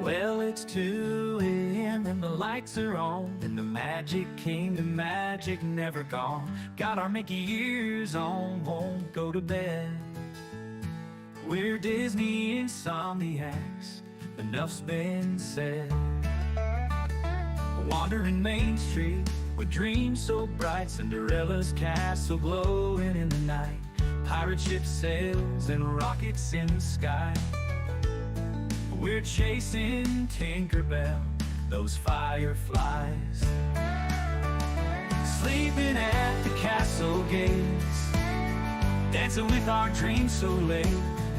Well, it's 2 a.m. and the lights are on, and the Magic Kingdom magic never gone. Got our Mickey ears on, won't go to bed. We're Disney Insomniacs, enough's been said. Wandering Main Street with dreams so bright, Cinderella's castle glowing in the night, pirate ship sails and rockets in the sky. We're chasing Tinkerbell, those fireflies, sleeping at the castle gates, dancing with our dreams so late.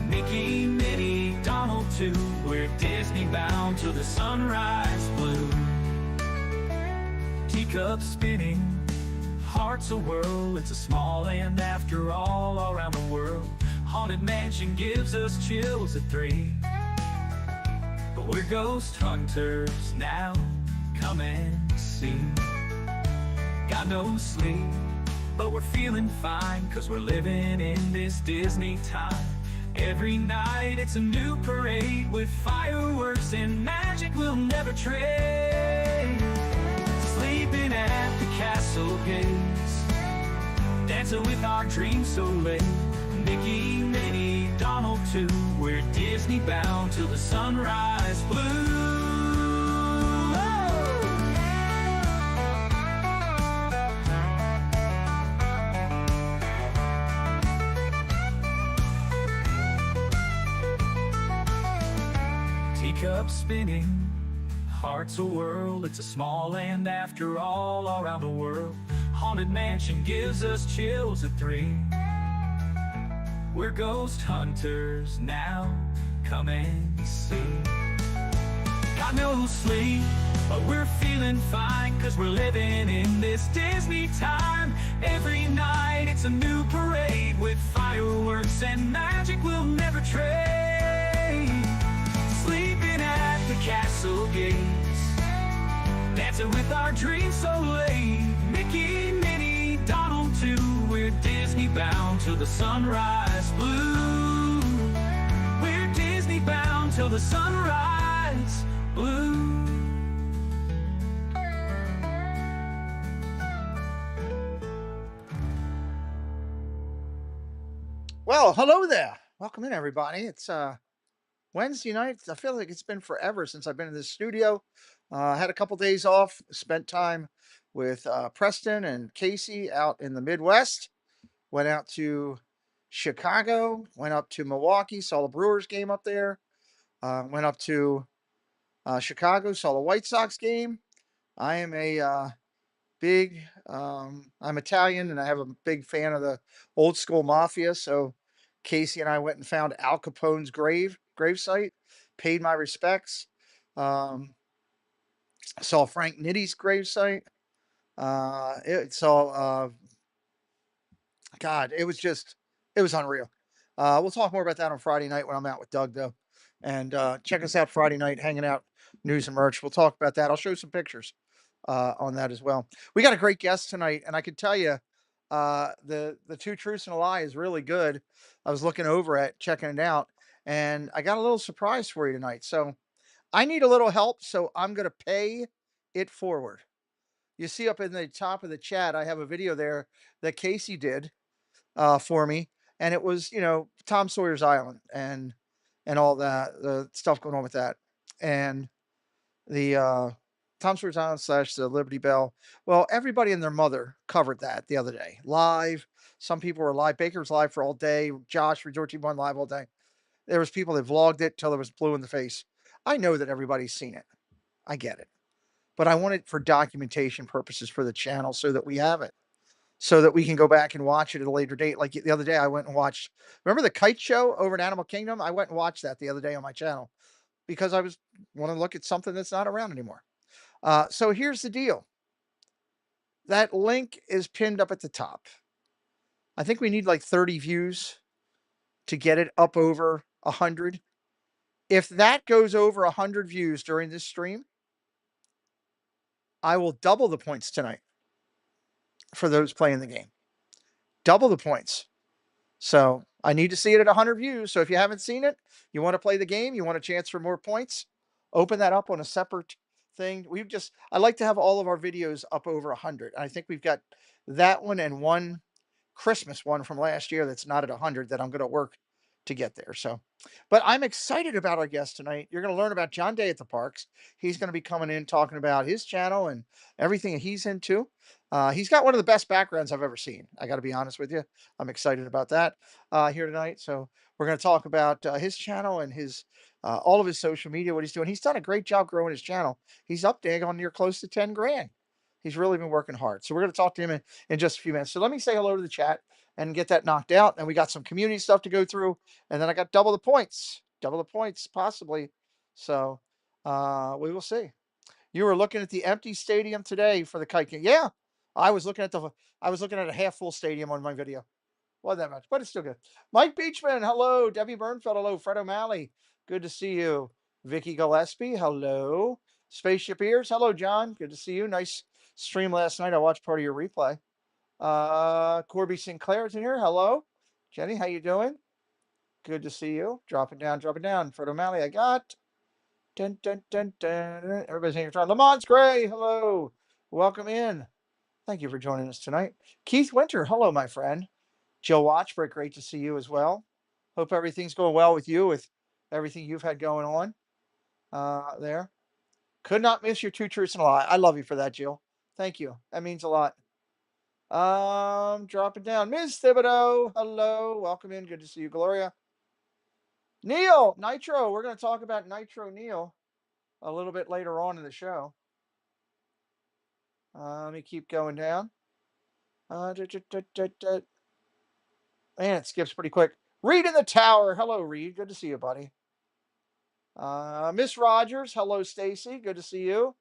Mickey, Minnie, Donald too, we're Disney bound till the sunrise blue. Teacups spinning, hearts a-whirl, it's a small land after all around the world. Haunted Mansion gives us chills at 3. But we're ghost hunters now, come and see. Got no sleep, but we're feeling fine, 'cause we're living in this Disney time. Every night it's a new parade with fireworks and magic we'll never trade. Sleeping at the castle gates, dancing with our dreams so late. Mickey, Minnie, Donald too, we're Disney bound till the sunrise blue. Teacups spinning, hearts a-whirl, it's a small land after all around the world. Haunted Mansion gives us chills at 3. We're ghost hunters now, come and see. Got no sleep, but we're feeling fine, 'cause we're living in this Disney time. Every night it's a new parade with fireworks and magic we'll never trade. Sleeping at the castle gates, dancing with our dreams so late. Mickey, Minnie, Donald too, we're Disney bound till the sunrise blue. We're Disney bound till the sunrise blue. Well, hello there. Welcome in, everybody. It's Wednesday night. I feel like it's been forever since I've been in this studio. Had a couple days off, spent time with Preston and Casey out in the Midwest. Went out to Chicago, went up to Milwaukee, saw the Brewers game up there. Went up to Chicago, saw the White Sox game. I am a I'm Italian, and I have a big fan of the old school mafia. So Casey and I went and found Al Capone's gravesite, paid my respects. Saw Frank Nitty's gravesite. God, it was unreal. We'll talk more about that on Friday night when I'm out with Doug, though. And check us out Friday night, hanging out, news and merch. We'll talk about that. I'll show some pictures on that as well. We got a great guest tonight, and I can tell you, the Two Truths and a Lie is really good. I was looking over at checking it out, and I got a little surprise for you tonight. So I need a little help, so I'm going to pay it forward. You see up in the top of the chat, I have a video there that Casey did for me, and it was, Tom Sawyer's Island and all that, the stuff going on with that, and the Tom Sawyer's Island / the Liberty Bell. Well, everybody and their mother covered that the other day live. Some people were live. Baker's live for all day. Josh Resort Team 1 live all day. There was people that vlogged it till it was blue in the face. I know that everybody's seen it. I get it. But I want it for documentation purposes for the channel, so that we have it, so that we can go back and watch it at a later date. Like the other day, I went and watched, remember the kite show over at Animal Kingdom? I went and watched that the other day on my channel because I want to look at something that's not around anymore. So here's the deal. That link is pinned up at the top. I think we need like 30 views to get it up over 100. If that goes over 100 views during this stream, I will double the points tonight for those playing the game. Double the points. So I need to see it at 100 views. So if you haven't seen it, you want to play the game, you want a chance for more points, open that up on a separate thing. I like to have all of our videos up over 100. I think we've got that one and one Christmas one from last year that's not at 100 that I'm going to work to get there. So, but I'm excited about our guest tonight. You're going to learn about John Day at the Parks. He's going to be coming in talking about his channel and everything that he's into. He's got one of the best backgrounds I've ever seen. I got to be honest with you. I'm excited about that here tonight. So we're going to talk about his channel and his all of his social media, what he's doing. He's done a great job growing his channel. He's up there on near close to 10 grand. He's really been working hard. So we're going to talk to him in just a few minutes. So let me say hello to the chat and get that knocked out. And we got some community stuff to go through. And then I got double the points possibly. So we will see. You were looking at the empty stadium today for the kite game. Yeah, I was looking at a half full stadium on my video. Wasn't that much, but it's still good. Mike Beachman, hello. Debbie Burnfeld, hello. Fred O'Malley, good to see you. Vicky Gillespie, hello. Spaceship Ears, hello, John. Good to see you. Nice stream last night. I watched part of your replay. Corby Sinclair's in here. Hello. Jenny, how you doing? Good to see you. Dropping down, dropping down. Fred O'Malley, I got. Dun, dun, dun, dun. Everybody's in here. Lamont Gray, hello. Welcome in. Thank you for joining us tonight. Keith Winter, hello, my friend. Jill Watchbrick, great to see you as well. Hope everything's going well with you, with everything you've had going on there. Could not miss your two truths and a lie. I love you for that, Jill. Thank you. That means a lot. Dropping down. Ms. Thibodeau, hello. Welcome in. Good to see you, Gloria. Neil, Nitro. We're going to talk about Nitro Neil a little bit later on in the show. Let me keep going down. Man, it skips pretty quick. Reed in the tower. Hello, Reed. Good to see you, buddy. Miss Rogers. Hello, Stacy. Good to see you.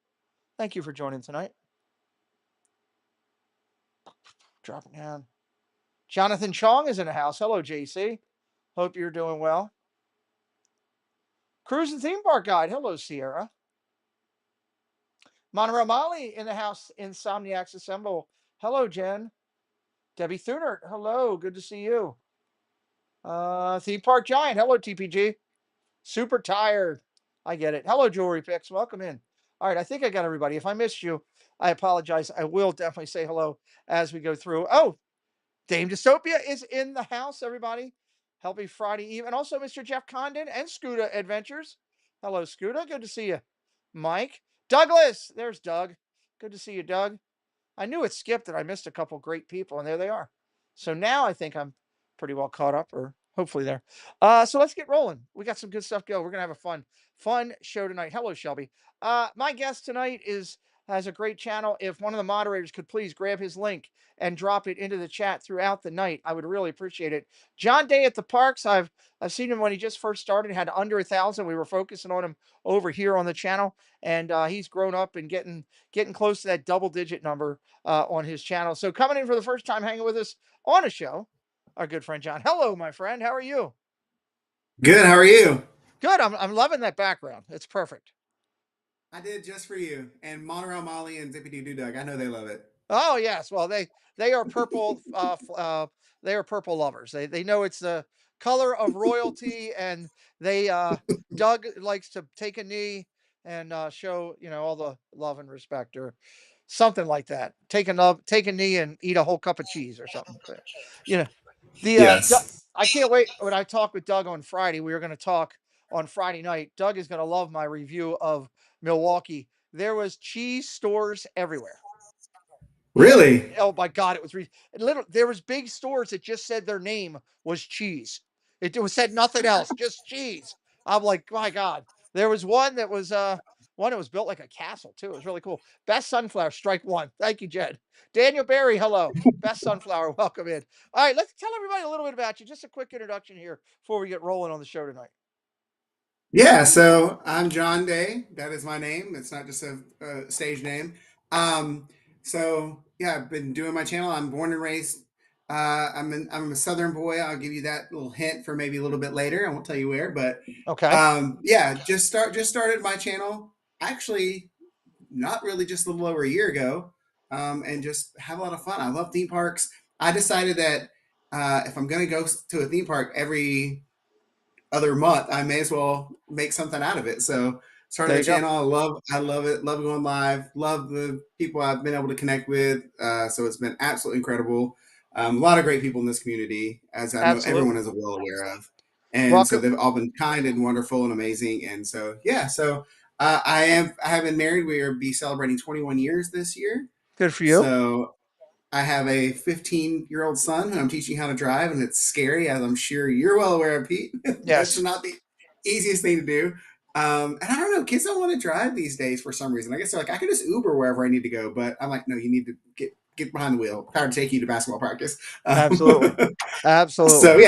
Thank you for joining tonight. Dropping down. Jonathan Chong is in the house. Hello, JC. Hope you're doing well. Cruise and Theme Park Guide. Hello, Sierra. Monroe Molly in the house. Insomniacs Assemble. Hello, Jen. Debbie Thunert. Hello. Good to see you. Theme Park Giant. Hello, TPG. Super tired. I get it. Hello, Jewelry Picks. Welcome in. All right. I think I got everybody. If I missed you, I apologize. I will definitely say hello as we go through. Oh, Dame Dystopia is in the house, everybody. Happy Friday Eve. And also Mr. Jeff Condon and Scooter Adventures. Hello, Scooter. Good to see you. Mike. Douglas. There's Doug. Good to see you, Doug. I knew it skipped and I missed a couple great people, and there they are. So now I think I'm pretty well caught up, or hopefully there. So let's get rolling. We got some good stuff going. We're gonna have a fun show tonight. Hello, Shelby. My guest tonight has a great channel. If one of the moderators could please grab his link and drop it into the chat throughout the night, I would really appreciate it. John Day at the Parks. I've seen him when he just first started, had under 1,000. We were focusing on him over here on the channel, and he's grown up and getting close to that double-digit number on his channel. So coming in for the first time, hanging with us on a show, our good friend John. Hello, my friend. How are you? Good. How are you? Good. I'm loving that background. It's perfect. I did just for you and Monorail Molly and Zippity Doo Dug. I know they love it. Oh yes. Well, they are purple. They are purple lovers. They know it's the color of royalty, and they Doug likes to take a knee and show all the love and respect, or something like that. Take a knee and eat a whole cup of cheese or something. But, you know the Yes. I can't wait when I talk with Doug on Friday. We were going to talk on Friday night. Doug is going to love my review of Milwaukee. There was cheese stores everywhere. Really? Oh my God, it was literally, there was big stores that just said their name was cheese. It was said nothing else, just cheese. I'm like, my God. There was one that was built like a castle too. It was really cool. Best sunflower, strike one. Thank you, Jed. Daniel Barry, hello. Best sunflower, welcome in. All right, let's tell everybody a little bit about you. Just a quick introduction here before we get rolling on the show tonight. Yeah. So I'm John Day. That is my name. It's not just a stage name. Um, so yeah, I've been doing my channel. I'm born and raised. I'm a Southern boy. I'll give you that little hint for maybe a little bit later. I won't tell you where, but Okay. yeah, just started my channel. Actually, not really, just a little over a year ago, and just have a lot of fun. I love theme parks. I decided that if I'm going to go to a theme park every other month, I may as well make something out of it. So started There the you go. channel. I love it. Love going live. Love the people I've been able to connect with. So it's been absolutely incredible. A lot of great people in this community, as I know everyone Absolutely. is well aware of. And so Welcome. they've all been kind and wonderful and amazing. And so, yeah, so I have been married. We are be celebrating 21 years this year. Good for you. So I have a 15-year-old son who I'm teaching how to drive, and it's scary, as I'm sure you're well aware of, Pete. That's Yes. not the easiest thing to do. And I don't know, kids don't want to drive these days for some reason. I guess they're like, I can just Uber wherever I need to go, but I'm like, no, you need to get behind the wheel. Power to take you to basketball practice. Absolutely. So Absolutely.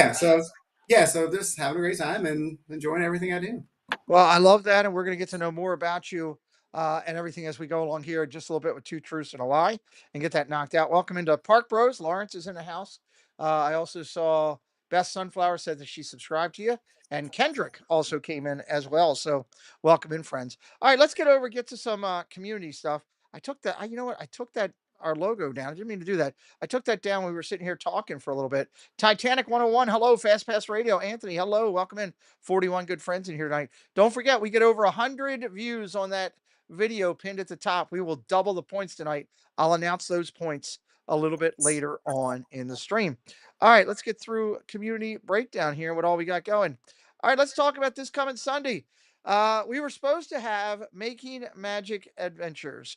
yeah, so just having a great time and enjoying everything I do. Well, I love that, and we're going to get to know more about you and everything as we go along here. Just a little bit with two truths and a lie, and get that knocked out. Welcome into Park Bros. Lawrence is in the house. I also saw Best Sunflower said that she subscribed to you, and Kendrick also came in as well. So welcome in, friends. All right, let's get to some community stuff. I took that. You know what? I took that our logo down. I didn't mean to do that. I took that down when we were sitting here talking for a little bit. Titanic 101. Hello, Fast Pass Radio. Anthony, hello. Welcome in. 41 good friends in here tonight. Don't forget, we get over 100 views on that video pinned at the top. We will double the points tonight. I'll announce those points a little bit later on in the stream. All right, let's get through community breakdown here, what all we got going. All right, let's talk about this coming Sunday. We were supposed to have Making Magic Adventures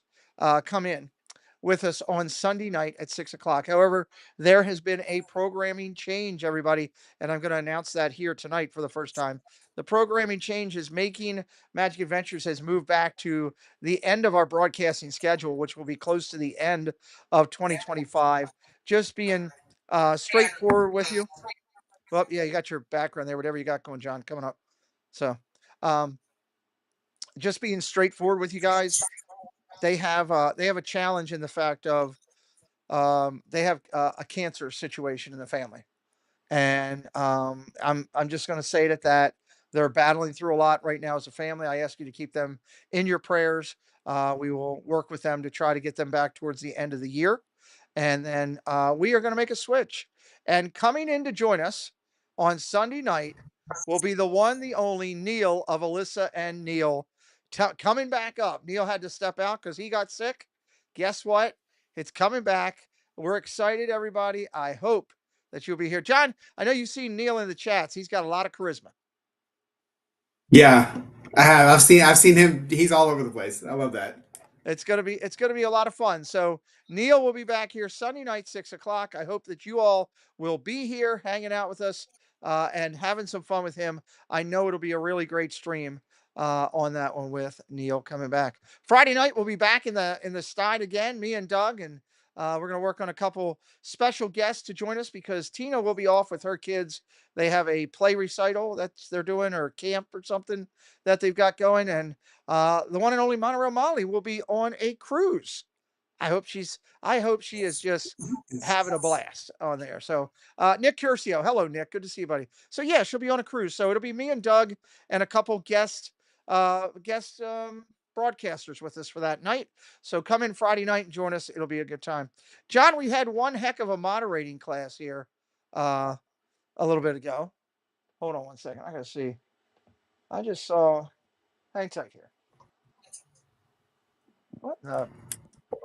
come in with us on Sunday night at 6 o'clock. However, there has been a programming change, everybody, and I'm going to announce that here tonight for the first time. The programming change is Making Magic Adventures has moved back to the end of our broadcasting schedule, which will be close to the end of 2025. Just being straightforward with you. Well, yeah, you got your background there, whatever you got going, John, coming up. So, um, just being straightforward with you guys. They have a challenge in the fact of they have a cancer situation in the family, and I'm just going to say that they're battling through a lot right now as a family. I ask you to keep them in your prayers. We will work with them to try to get them back towards the end of the year, and then we are going to make a switch. And coming in to join us on Sunday night will be the one, the only Neil of Alyssa and Neil. Coming back up. Neil had to step out because he got sick. Guess what? It's coming back. We're excited, everybody. I hope that you'll be here. John, I know you've seen Neil in the chats. He's got a lot of charisma. Yeah, I have. I've seen him. He's all over the place. I love that. It's gonna be a lot of fun. So Neil will be back here Sunday night, 6 o'clock. I hope that you all will be here hanging out with us and having some fun with him. I know it'll be a really great stream on that one with Neil coming back. Friday night we'll be back in the stein again, me and Doug, and we're gonna work on a couple special guests to join us because Tina will be off with her kids. They have a play recital that's they're doing or camp or something that they've got going, and the one and only Monorail Molly will be on a cruise. I hope she is just having a blast on there. So Nick Curcio, hello Nick, good to see you, buddy. So yeah, she'll be on a cruise. So it'll be me and Doug and a couple guest broadcasters with us for that night. So come in Friday night and join us. It'll be a good time. John, we had one heck of a moderating class here uh, a little bit ago. Hold on one second. I gotta see. I just saw. Hang tight here. What the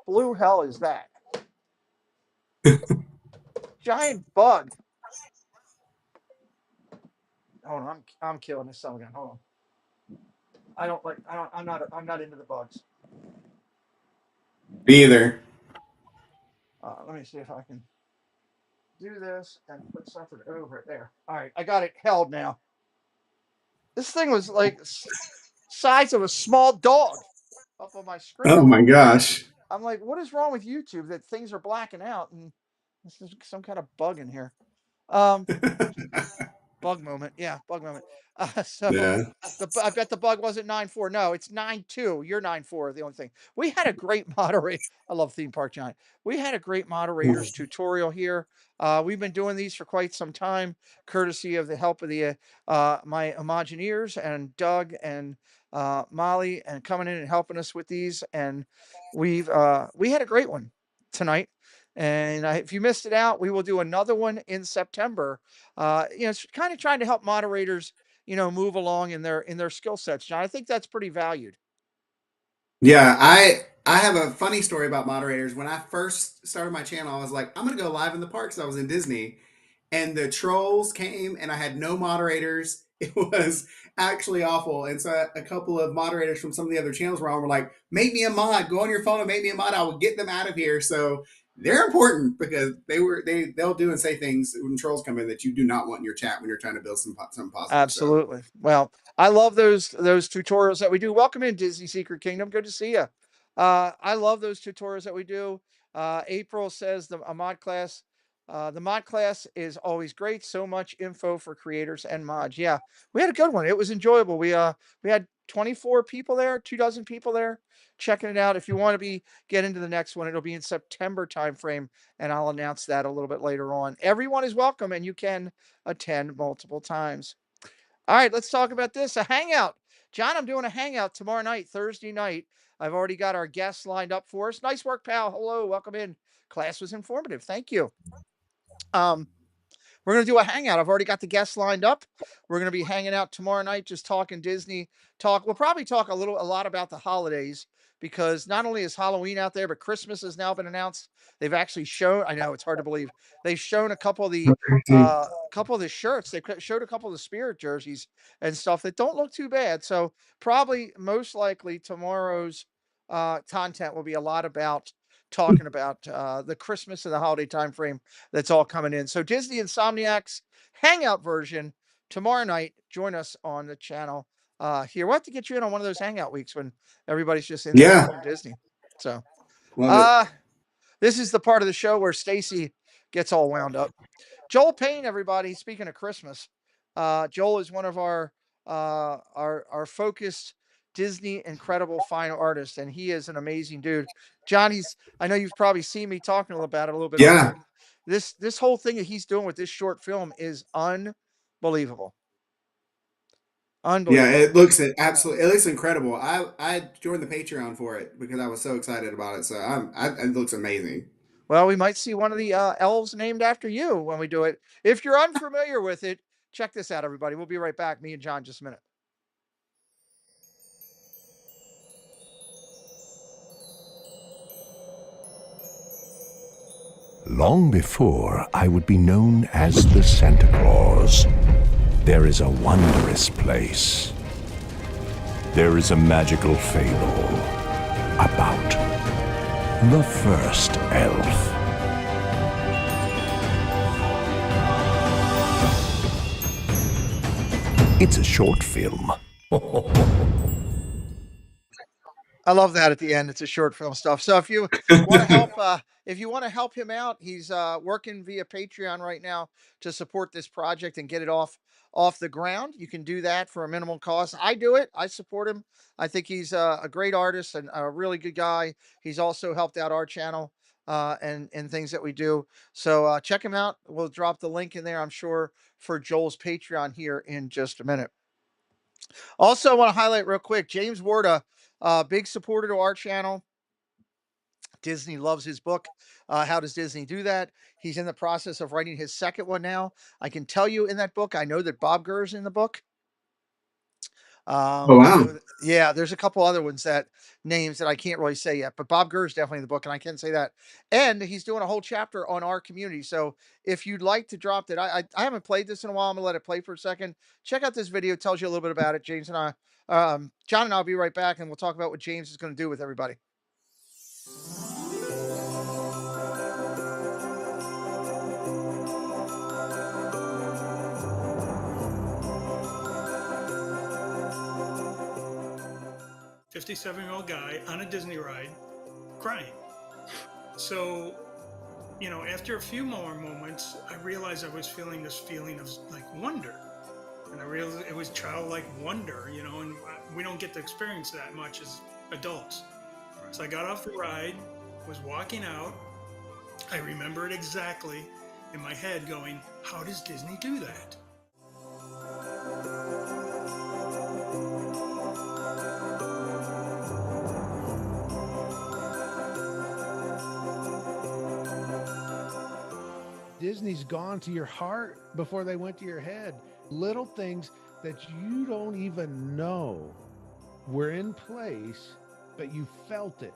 blue hell is that? Giant bug. Hold on, I'm killing this son again. Hold on. I'm not into the bugs. Me either. Let me see if I can do this and put something over it there. All right, I got it held now. This thing was like size of a small dog up on my screen. Oh my gosh. I'm like, what is wrong with YouTube that things are blacking out and this is some kind of bug in here? Um, Bug moment. Yeah, bug moment. So Yeah. I bet the bug wasn't 9.4. No, it's 9.2. You're 9.4. The only thing we had a great moderator. I love theme park Giant. We had a great moderators tutorial here. We've been doing these for quite some time, courtesy of the help of the my Imagineers and Doug and Molly, and coming in and helping us with these. And we had a great one tonight. And if you missed it out, we will do another one in September. It's kind of trying to help moderators move along in their skill sets. John, I think that's pretty valued. Yeah, I have a funny story about moderators. When I first started my channel, I was like, I'm gonna go live in the parks. I was in Disney, and the trolls came, and I had no moderators. It was actually awful. And so a couple of moderators from some of the other channels were on were like, "Make me a mod. Go on your phone and make me a mod. I will get them out of here." So they're important because they'll do and say things when trolls come in that you do not want in your chat when you're trying to build something positive. So Absolutely. Well, I love those tutorials that we do. Welcome in Disney Secret Kingdom. Good to see you. I love those tutorials that we do. April says the mod class is always great. So much info for creators and mods. Yeah, we had a good one. It was enjoyable. We had 24 people there, 24 people there checking it out. If you want to get into the next one, it'll be in September timeframe, and I'll announce that a little bit later on. Everyone is welcome, and you can attend multiple times. All right, let's talk about this. A hangout. John, I'm doing a hangout tomorrow night, Thursday night. I've already got our guests lined up for us. Nice work, pal. Hello, welcome in. Class was informative. Thank you. Um, we're going to do a hangout. I've already got the guests lined up. We're going to be hanging out tomorrow night, just talking Disney talk. We'll probably talk a lot about the holidays because not only is Halloween out there, but Christmas has now been announced. They've actually shown, I know it's hard to believe. They've shown a couple of the shirts. They showed a couple of the Spirit jerseys and stuff that don't look too bad. So probably most likely tomorrow's content will be a lot about talking about the Christmas and the holiday time frame that's all coming in. So Disney Insomniacs hangout version tomorrow night. Join us on the channel here. We'll have to get you in on one of those hangout weeks when everybody's just in there yeah, talking Disney. So love it. uh this is the part of the show where Stacy gets all wound up. Joel Payne, everybody. Speaking of Christmas, Joel is one of our focused Disney incredible fine artists, and he is an amazing dude. John, I know you've probably seen me talking about it a little bit Yeah, earlier. This whole thing that he's doing with this short film is unbelievable. yeah, Unbelievable. it looks it looks incredible. I joined the Patreon for it because I was so excited about it. So it looks amazing. Well, we might see one of the elves named after you when we do it. If you're unfamiliar with it, check this out, everybody. We'll be right back. Me and John, just a minute. Long before I would be known as the Santa Claus, there is a wondrous place. There is a magical fable about the first elf. It's a short film. I love that at the end. It's a short film stuff. So if you want to help him out, he's working via Patreon right now to support this project and get it off the ground. You can do that for a minimal cost. I do it. I support him. I think he's a great artist and a really good guy. He's also helped out our channel and things that we do. So check him out. We'll drop the link in there, I'm sure, for Joel's Patreon here in just a minute. Also, I want to highlight real quick, James Warda, big supporter to our channel. Disney loves his book. How does Disney do that? He's in the process of writing his second one now. I can tell you in that book, I know that Bob Gurr's in the book. Oh I wow. know yeah, there's a couple other ones names that I can't really say yet, but Bob Gurr's definitely in the book, and I can say that. And he's doing a whole chapter on our community. So if you'd like to drop that, I haven't played this in a while. I'm gonna let it play for a second. Check out this video, it tells you a little bit about it. James and John and I'll be right back, and we'll talk about what James is going to do with everybody. "57-year-old guy on a Disney ride crying." So, after a few more moments, I realized I was feeling this feeling of like wonder. And I realized it was childlike wonder, and we don't get to experience that much as adults. So I got off the ride, was walking out. I remember it exactly in my head going, how does Disney do that? Disney's gone to your heart before they went to your head. Little things that you don't even know were in place, but you felt it.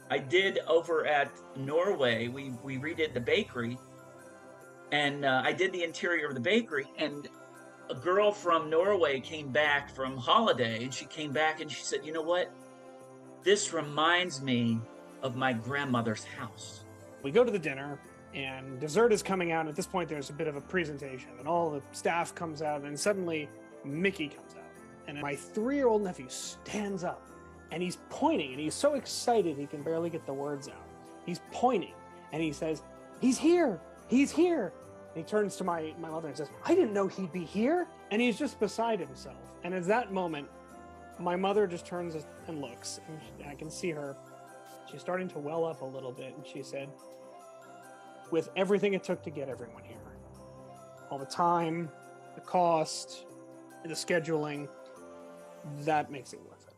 I did over at Norway. We redid the bakery, and I did the interior of the bakery. And a girl from Norway came back from holiday, and she came back and she said, "You know what? This reminds me of my grandmother's house." We go to the dinner, and dessert is coming out. And at this point, there's a bit of a presentation, and all the staff comes out, and suddenly Mickey comes out, and my 3-year-old nephew stands up, and he's pointing, and he's so excited he can barely get the words out. He's pointing, and he says, "He's here! He's here!" And he turns to my mother and says, "I didn't know he'd be here!" And he's just beside himself. And at that moment, my mother just turns and looks, and I can see her. She's starting to well up a little bit, and she said, "With everything it took to get everyone here, all the time, the cost, the scheduling, that makes it worth it."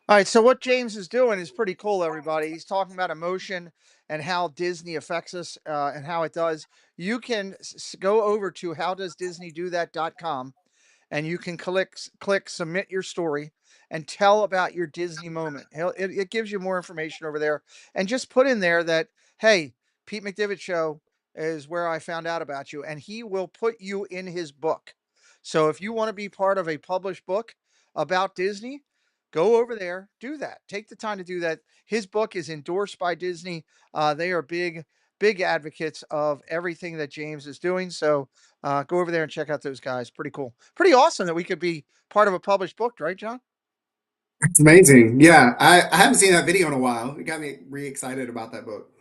All right, so what James is doing is pretty cool, everybody. He's talking about emotion and how Disney affects us and how it does. You can go over to howdoesdisneydothat.com and you can click submit your story and tell about your Disney moment. It gives you more information over there. And just put in there that, hey, Pete McDivitt Show is where I found out about you. And he will put you in his book. So if you want to be part of a published book about Disney, go over there, do that. Take the time to do that. His book is endorsed by Disney. They are big advocates of everything that James is doing. So go over there and check out those guys. Pretty cool. Pretty awesome that we could be part of a published book, right, John? It's amazing. Yeah, I haven't seen that video in a while. It got me re-excited about that book.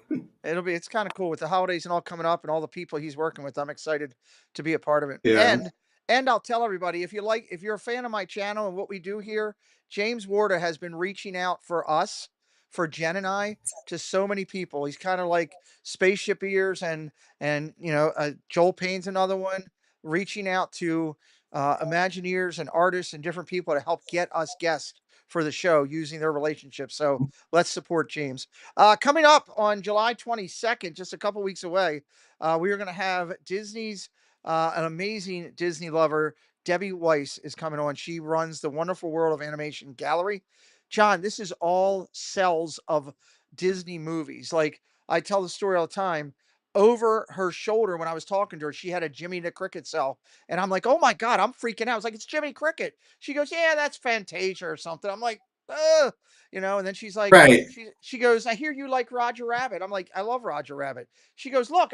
It's kind of cool with the holidays and all coming up and all the people he's working with. I'm excited to be a part of it. Yeah. And I'll tell everybody, if you're a fan of my channel and what we do here, James Warda has been reaching out for us, for Jen and I, to so many people. He's kind of like Spaceship Ears and Joel Payne's another one, reaching out to Imagineers and artists and different people to help get us guests for the show using their relationships. So let's support James. Coming up on July 22nd, just a couple weeks away, we are going to have Disney's an amazing Disney lover, Debbie Weiss, is coming on. She runs the Wonderful World of Animation Gallery. John, this is all cells of Disney movies. Like I tell the story all the time. Over her shoulder, when I was talking to her, she had a Jimmy the Cricket cell. And I'm like, oh my God, I'm freaking out. I was like, it's Jimmy Cricket. She goes, yeah, that's Fantasia or something. I'm like, ugh. And then she's like, Right. she goes, I hear you like Roger Rabbit. I'm like, I love Roger Rabbit. She goes, look,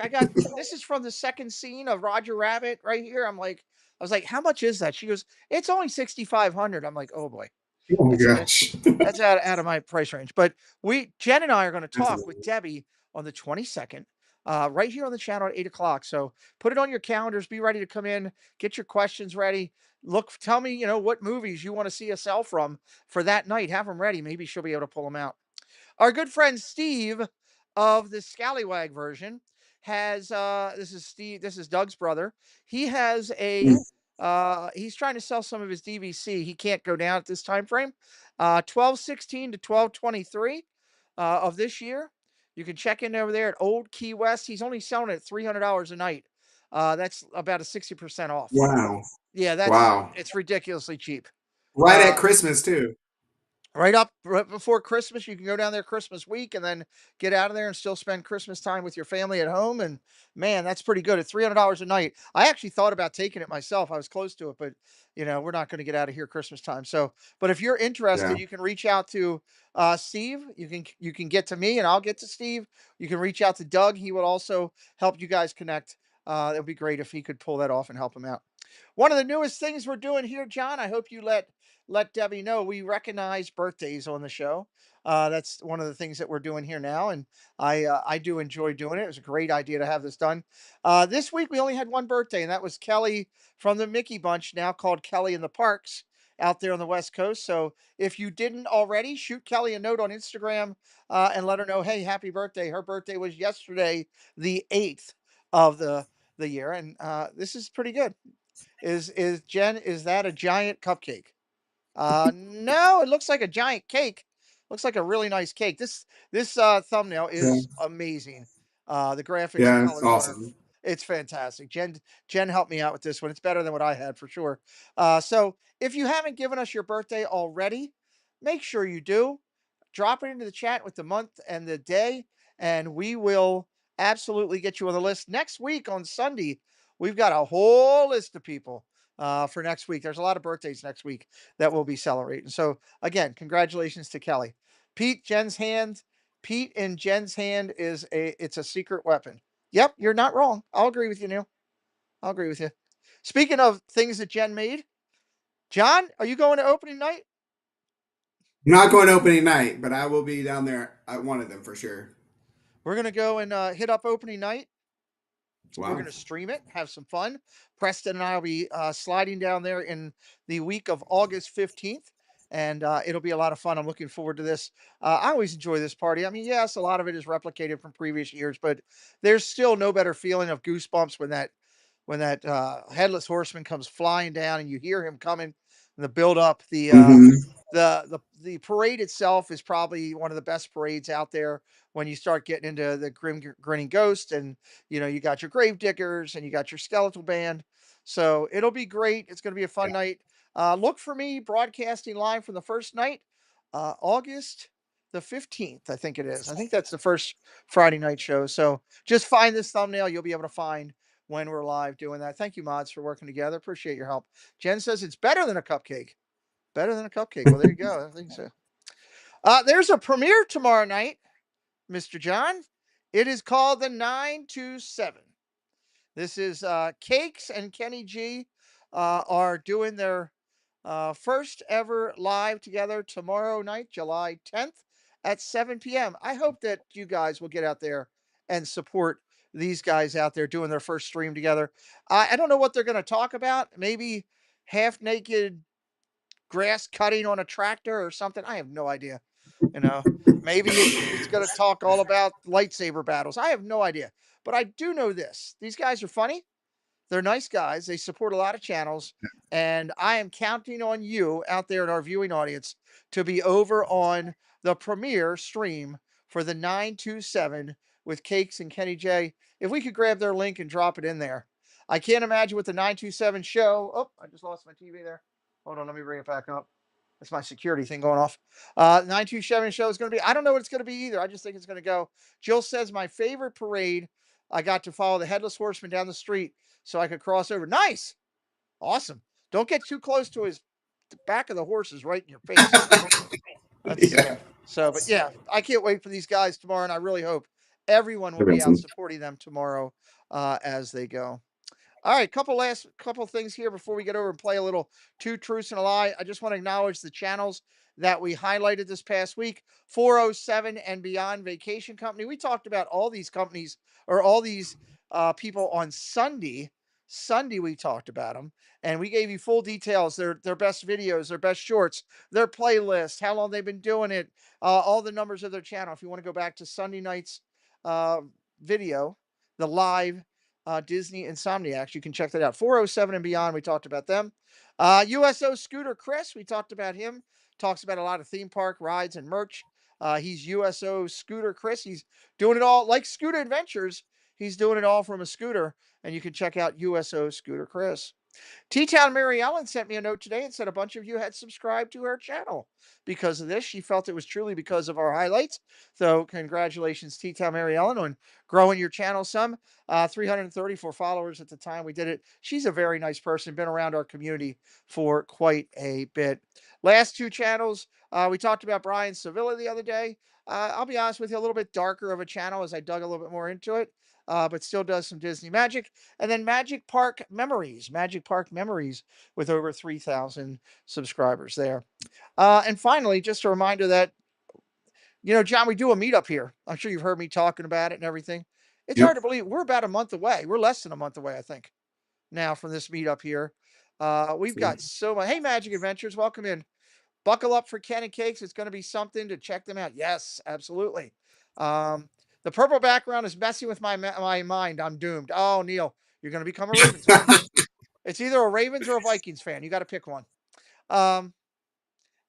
this is from the second scene of Roger Rabbit right here. I was like, how much is that? She goes, it's only 6,500. I'm like, oh boy. Oh my gosh. That's out of my price range. But Jen and I are going to talk with Debbie on the 22nd, right here on the channel at 8 o'clock. So put it on your calendars. Be ready to come in. Get your questions ready. Tell me, what movies you want to see a sell from for that night. Have them ready. Maybe she'll be able to pull them out. Our good friend Steve of the Scallywag version has this is Steve, this is Doug's brother. He has he's trying to sell some of his DVC. He can't go down at this time frame. 12/16 to 12/23 of this year. You can check in over there at Old Key West. He's only selling it at $300 a night. That's about a 60% off. Wow. Yeah, Wow. it's ridiculously cheap. Right at Christmas too. Right before Christmas, you can go down there Christmas week and then get out of there and still spend Christmas time with your family at home. And man, that's pretty good at $300 a night. I actually thought about taking it myself. I was close to it, but we're not going to get out of here Christmas time. So, but if you're interested, you can reach out to Steve. You can get to me and I'll get to Steve. You can reach out to Doug. He will also help you guys connect. It would be great if he could pull that off and help him out. One of the newest things we're doing here, John, I hope you let Debbie know, we recognize birthdays on the show. That's one of the things that we're doing here now, and I do enjoy doing it. It was a great idea to have this done. This week we only had one birthday, and that was Kelly from the Mickey Bunch, now called Kelly in the Parks, out there on the West Coast. So if you didn't already, shoot Kelly a note on Instagram and let her know, hey, happy birthday. Her birthday was yesterday, the 8th of the year, and this is pretty good. Is Jen? Is that a giant cupcake? No, it looks like a giant cake. Looks like a really nice cake. This thumbnail is amazing. The graphics and It's colors awesome. It's fantastic. Jen helped me out with this one. It's better than what I had for sure. So if you haven't given us your birthday already, make sure you do. Drop it into the chat with the month and the day, and we will absolutely get you on the list. Next week on Sunday, we've got a whole list of people for next week. There's a lot of birthdays next week that we'll be celebrating. So again, congratulations to Kelly. Pete, Jen's hand. Pete in Jen's hand it's a secret weapon. Yep, you're not wrong. I'll agree with you, Neil. I'll agree with you. Speaking of things that Jen made, John, are you going to opening night? I'm not going to opening night, but I will be down there at one of them for sure. We're going to go and hit up opening night. Wow. We're going to stream it, have some fun. Preston and I will be sliding down there in the week of August 15th, and it'll be a lot of fun. I'm looking forward to this. I always enjoy this party. I mean, yes, a lot of it is replicated from previous years, but there's still no better feeling of goosebumps when that headless horseman comes flying down and you hear him coming. And the build up, the parade itself is probably one of the best parades out there. When you start getting into the grinning ghost, and you got your grave diggers and you got your skeletal band, so it'll be great. It's going to be a fun night. Look for me broadcasting live from the first night, August the 15th, I think it is. I think that's the first Friday night show. So just find this thumbnail. You'll be able to find when we're live doing that. Thank you, mods, for working together. Appreciate your help. Jen says it's better than a cupcake. Better than a cupcake. Well, there you go. I think so. There's a premiere tomorrow night, Mr. John. It is called the 927. This is Cakes and Kenny G are doing their first ever live together tomorrow night, July 10th at 7 p.m. I hope that you guys will get out there and support these guys out there doing their first stream together. I don't know what they're going to talk about. Maybe half naked grass cutting on a tractor or something. I have no idea. Maybe it's going to talk all about lightsaber battles. I have no idea. But I do know this. These guys are funny. They're nice guys. They support a lot of channels. And I am counting on you out there in our viewing audience to be over on the premiere stream for the 927 with Cakes and Kenny J. If we could grab their link and drop it in there. I can't imagine what the 927 show. Oh, I just lost my TV there. Hold on, let me bring it back up. That's my security thing going off. 927 show is going to be, I don't know what it's going to be either. I just think it's going to go. Jill says my favorite parade, I got to follow the Headless Horseman down the street so I could cross over. Nice. Awesome. Don't get too close to the back of the horse is right in your face. But yeah, I can't wait for these guys tomorrow, and I really hope everyone will be out supporting them tomorrow as they go. All right, couple things here before we get over and play a little Two Truths and a Lie. I just want to acknowledge the channels that we highlighted this past week. 407 and Beyond Vacation Company. We talked about all these companies or all these people on Sunday. Sunday we talked about them, and we gave you full details, their best videos, their best shorts, their playlist, how long they've been doing it, all the numbers of their channel. If you want to go back to Sunday night's video, the live Disney Insomniacs, you can check that out. 407 and Beyond, we talked about them. USO Scooter Chris, we talked about him. Talks about a lot of theme park rides and merch. He's USO Scooter Chris. He's doing it all like Scooter Adventures. He's doing it all from a scooter, and you can check out USO Scooter Chris. T-Town Mary Ellen sent me a note today and said a bunch of you had subscribed to her channel because of this. She felt it was truly because of our highlights. So congratulations, T-Town Mary Ellen, on growing your channel some. 334 followers at the time we did it. She's a very nice person, been around our community for quite a bit. Last two channels, we talked about Brian Sevilla the other day. I'll be honest with you, a little bit darker of a channel as I dug a little bit more into it. But still does some Disney magic. And then Magic Park Memories with over 3,000 subscribers there. And finally, just a reminder that, John, we do a meetup here. I'm sure you've heard me talking about it and everything. It's hard to believe we're about a month away. We're less than a month away, I think, now from this meetup here. We've got so much. Hey, Magic Adventures, welcome in. Buckle up for Ken and Cakes. It's going to be something to check them out. Yes, absolutely. The purple background is messing with my mind. I'm doomed. Oh, Neil, you're going to become a Ravens fan. It's either a Ravens or a Vikings fan. You got to pick one.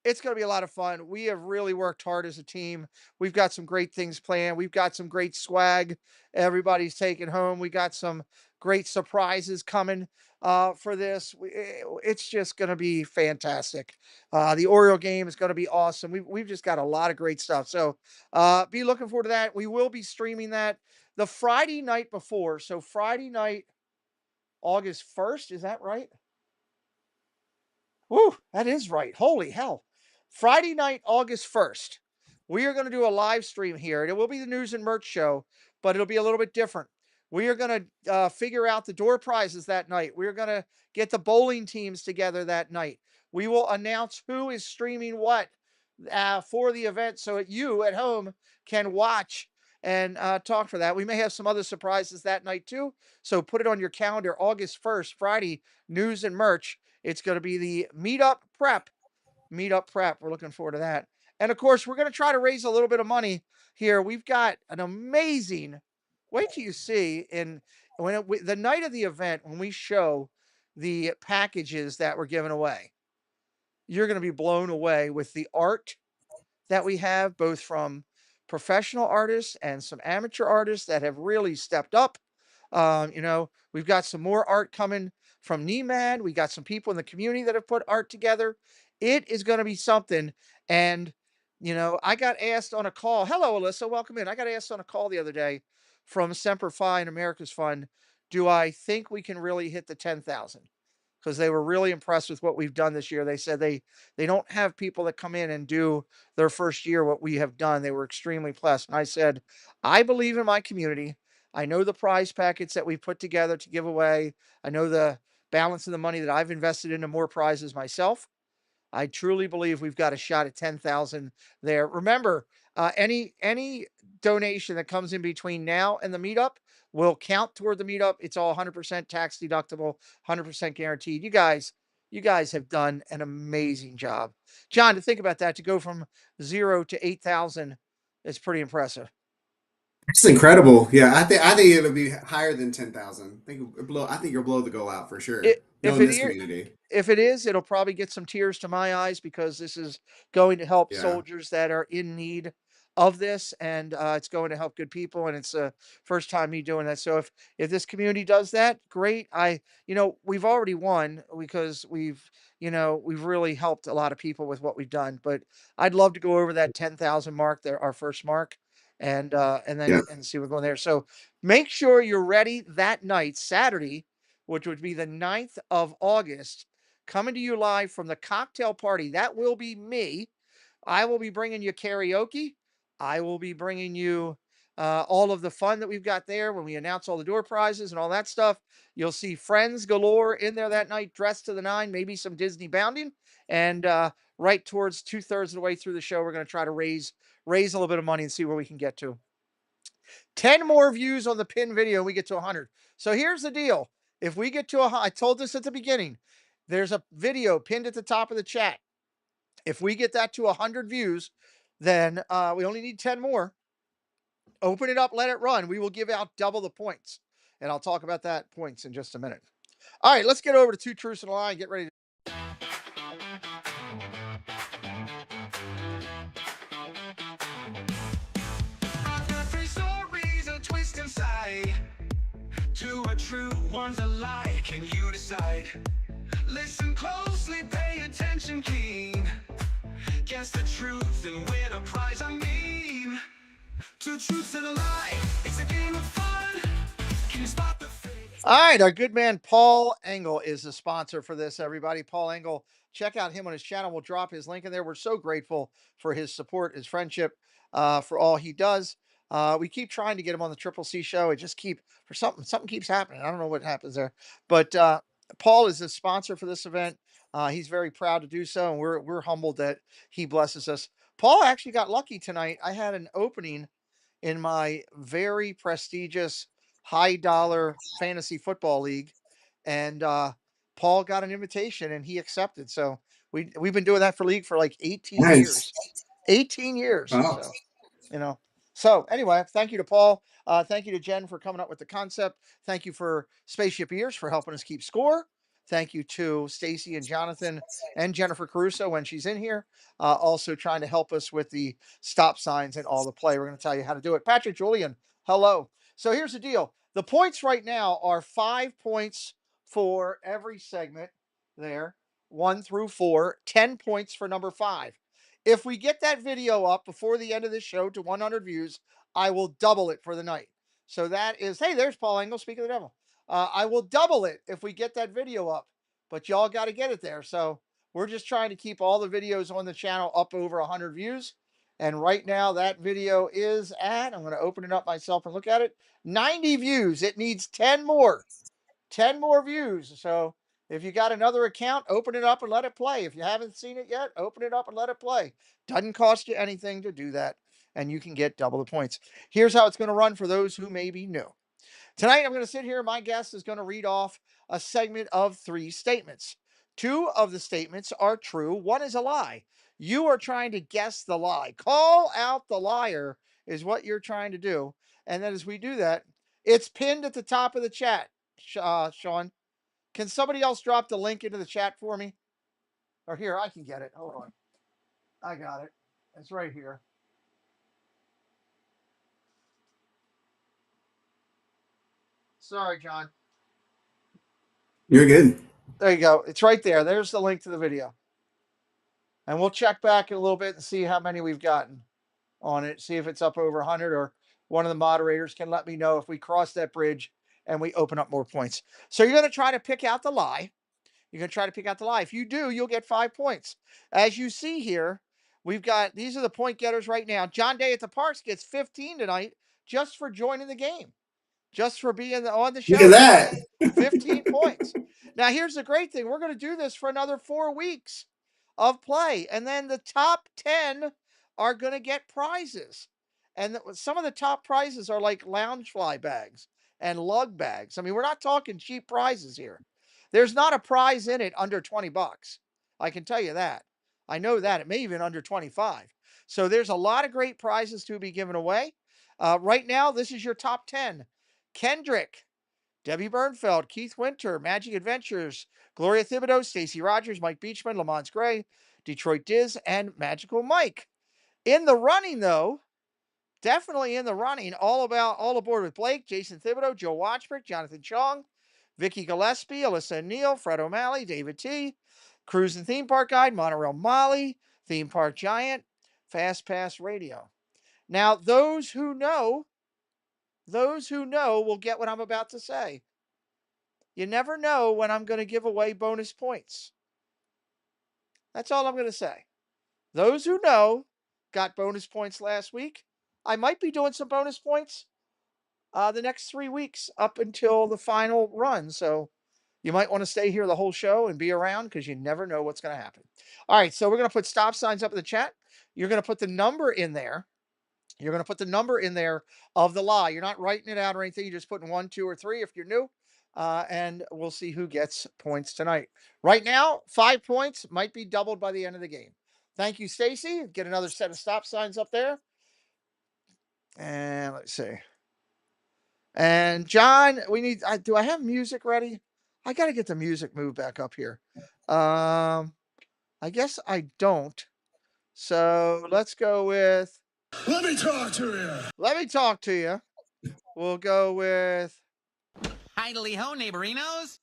It's going to be a lot of fun. We have really worked hard as a team. We've got some great things planned. We've got some great swag everybody's taking home. We got some great surprises coming for this. It's just going to be fantastic. The Oriole game is going to be awesome. We've just got a lot of great stuff. So be looking forward to that. We will be streaming that the Friday night before. So Friday night, August 1st. Is that right? Woo, that is right. Holy hell. Friday night, August 1st, we are going to do a live stream here. And it will be the news and merch show, but it'll be a little bit different. We are going to figure out the door prizes that night. We're going to get the bowling teams together that night. We will announce who is streaming what for the event so that you at home can watch and talk for that. We may have some other surprises that night too. So put it on your calendar, August 1st, Friday, news and merch. It's going to be the meetup prep. Meetup prep. We're looking forward to that. And of course, we're going to try to raise a little bit of money here. We've got an amazing, wait till you see, the night of the event, when we show the packages that we're giving away, you're going to be blown away with the art that we have, both from professional artists and some amateur artists that have really stepped up. We've got some more art coming from NEMAD. We got some people in the community that have put art together. It is going to be something. And, I got asked on a call. Hello, Alyssa. Welcome in. I got asked on a call the other day from Semper Fi and America's Fund. Do I think we can really hit the 10,000? Because they were really impressed with what we've done this year. They said they don't have people that come in and do their first year what we have done. They were extremely blessed. And I said, I believe in my community. I know the prize packets that we've put together to give away. I know the balance of the money that I've invested into more prizes myself. I truly believe we've got a shot at 10,000 there. Remember, any donation that comes in between now and the meetup will count toward the meetup. It's all 100% tax deductible, 100% guaranteed. You guys have done an amazing job. John, to think about that, to go from 0 to 8,000 is pretty impressive. It's incredible. Yeah, I think it'll be higher than 10,000. I think you'll blow the goal out for sure. Knowing this community. If it is, it'll probably get some tears to my eyes because this is going to help Yeah. soldiers that are in need of this, and it's going to help good people. And it's the first time me doing that. So if this community does that, great. We've already won because we've really helped a lot of people with what we've done. But I'd love to go over that 10,000 mark, there, our first mark, and then Yeah. and see we're going there. So make sure you're ready that night, Saturday, which would be the 9th of August, coming to you live from the cocktail party. That will be me. I will be bringing you karaoke. I will be bringing you all of the fun that we've got there when we announce all the door prizes and all that stuff. You'll see friends galore in there that night, dressed to the nine, maybe some Disney bounding. And right towards 2/3 of the way through the show, we're going to try to raise a little bit of money and see where we can get to. 10 more views on the pin video, we get to 100. So here's the deal. If we get to I told this at the beginning, there's a video pinned at the top of the chat. If we get that to 100 views, then we only need 10 more. Open it up, let it run. We will give out double the points. And I'll talk about that points in just a minute. All right, let's get over to Two Truths and a Lie and get ready to. I've got three stories, a twist inside. Two are true, one's a lie. Can you decide? Listen closely, pay attention keen. Guess the truth and win a prize. Two truths and a lie. It's a game of fun. Can you spot the fake? All right, our good man Paul Engel is the sponsor for this, everybody. Paul Engel, check out him on his channel. We'll drop his link in there. We're so grateful for his support, his friendship, for all he does. We keep trying to get him on the Triple C show. It just something keeps happening. I don't know what happens there, but Paul is the sponsor for this event. He's very proud to do so, and we're humbled that he blesses us. Paul actually got lucky tonight. I had an opening in my very prestigious high dollar fantasy football league, and Paul got an invitation and he accepted. So we've been doing that for league for like 18 Nice. years. 18 years. Wow. So anyway, thank you to Paul. Thank you to Jen for coming up with the concept. Thank you for Spaceship Ears for helping us keep score. Thank you to Stacy and Jonathan and Jennifer Caruso when she's in here, also trying to help us with the stop signs and all the play. We're going to tell you how to do it. Patrick Julian, hello. So here's the deal. The points right now are 5 points for every segment there, 1 through 4, 10 points for number 5. If we get that video up before the end of this show to 100 views, I will double it for the night. So that is, hey, there's Paul Engel, speak of the devil. I will double it if we get that video up, but y'all got to get it there. So we're just trying to keep all the videos on the channel up over 100 views. And right now that video is at, I'm going to open it up myself and look at it, 90 views. It needs 10 more views. So if you got another account, open it up and let it play. If you haven't seen it yet, open it up and let it play. Doesn't cost you anything to do that, and you can get double the points. Here's how it's going to run for those who may be new. Tonight, I'm going to sit here. My guest is going to read off a segment of 3 statements. 2 of the statements are true. 1 is a lie. You are trying to guess the lie. Call out the liar is what you're trying to do. And then as we do that, it's pinned at the top of the chat. Sean, can somebody else drop the link into the chat for me? Or here, I can get it. Hold on. I got it. It's right here. Sorry, John. You're good. There you go. It's right there. There's the link to the video. And we'll check back in a little bit and see how many we've gotten on it. See if it's up over 100, or one of the moderators can let me know if we cross that bridge and we open up more points. So you're going to try to pick out the lie. You're going to try to pick out the lie. If you do, you'll get 5 points. As you see here, we've got, these are the point getters right now. John Day at the Parks gets 15 tonight just for joining the game. Just for being on the show. Look at that. 15 points. Now, here's the great thing. We're going to do this for another 4 weeks of play. And then the top 10 are going to get prizes. And some of the top prizes are like lounge fly bags and lug bags. I mean, we're not talking cheap prizes here. There's not a prize in it under 20 bucks. I can tell you that. I know that. It may even under 25. So there's a lot of great prizes to be given away. Right now, this is your top 10. Kendrick, Debbie Bernfeld, Keith Winter, Magic Adventures, Gloria Thibodeau, Stacey Rogers, Mike Beachman, Lamont Gray, Detroit Diz, and Magical Mike. In the running, though, definitely in the running, all aboard with Blake, Jason Thibodeau, Joe Watchford, Jonathan Chong, Vicky Gillespie, Alyssa Neal, Fred O'Malley, David T., Cruise and Theme Park Guide, Monorail Molly, Theme Park Giant, Fast Pass Radio. Now, those who know will get what I'm about to say. You never know when I'm going to give away bonus points. That's all I'm going to say. Those who know got bonus points last week. I might be doing some bonus points the next 3 weeks up until the final run. So you might want to stay here the whole show and be around, because you never know what's going to happen. All right, so we're going to put stop signs up in the chat. You're going to put the number in there. You're going to put the number in there of the lie. You're not writing it out or anything. You're just putting 1, 2, or 3 if you're new. And we'll see who gets points tonight. Right now, 5 points might be doubled by the end of the game. Thank you, Stacy. Get another set of stop signs up there. And let's see. And John, we need, do I have music ready? I got to get the music moved back up here. I guess I don't. So let's go with, Let me talk to you. let me talk to you. We'll go with, Idly ho, neighborinos.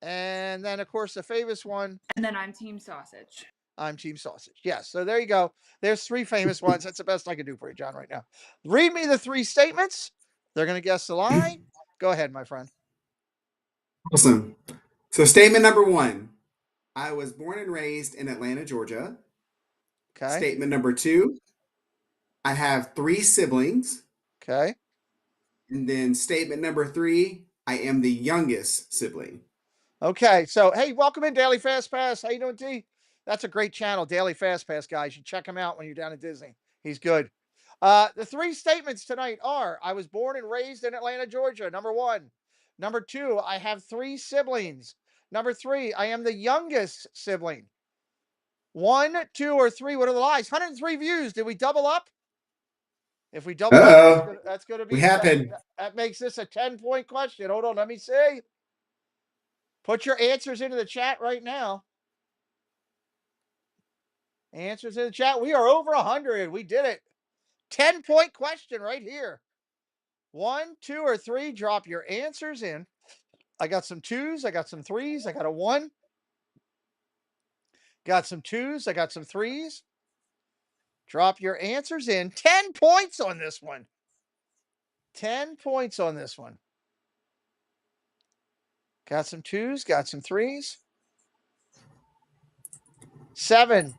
and then of course the famous one. And then I'm Team Sausage. I'm Team Sausage. Yes. So there you go. There's 3 famous ones. That's the best I can do for you, John, right now. Read me the 3 statements. They're going to guess the lie. Go ahead, my friend. Awesome. So statement number 1, I was born and raised in Atlanta, Georgia. Okay. Statement number 2, I have 3 siblings. Okay. And then statement number 3, I am the youngest sibling. Okay. So, hey, welcome in, Daily Fast Pass. How you doing, T? That's a great channel, Daily Fast Pass, guys. You check him out when you're down at Disney. He's good. The 3 statements tonight are, I was born and raised in Atlanta, Georgia. Number 1. Number 2, I have 3 siblings. Number 3, I am the youngest sibling. 1, 2, or 3. What are the lies? 103 views. Did we double up? If we double up, that's going to be. We happened. That makes this a 10-point question. Hold on, let me see. Put your answers into the chat right now. Answers in the chat. We are over 100. We did it. 10-point question right here. 1, 2, or 3. Drop your answers in. I got some 2s. I got some 3s. I got a 1. Got some 2s. I got some 3s. Drop your answers in. 10 points on this one. 10 points on this one. Got some 2s. Got some 3s. 7,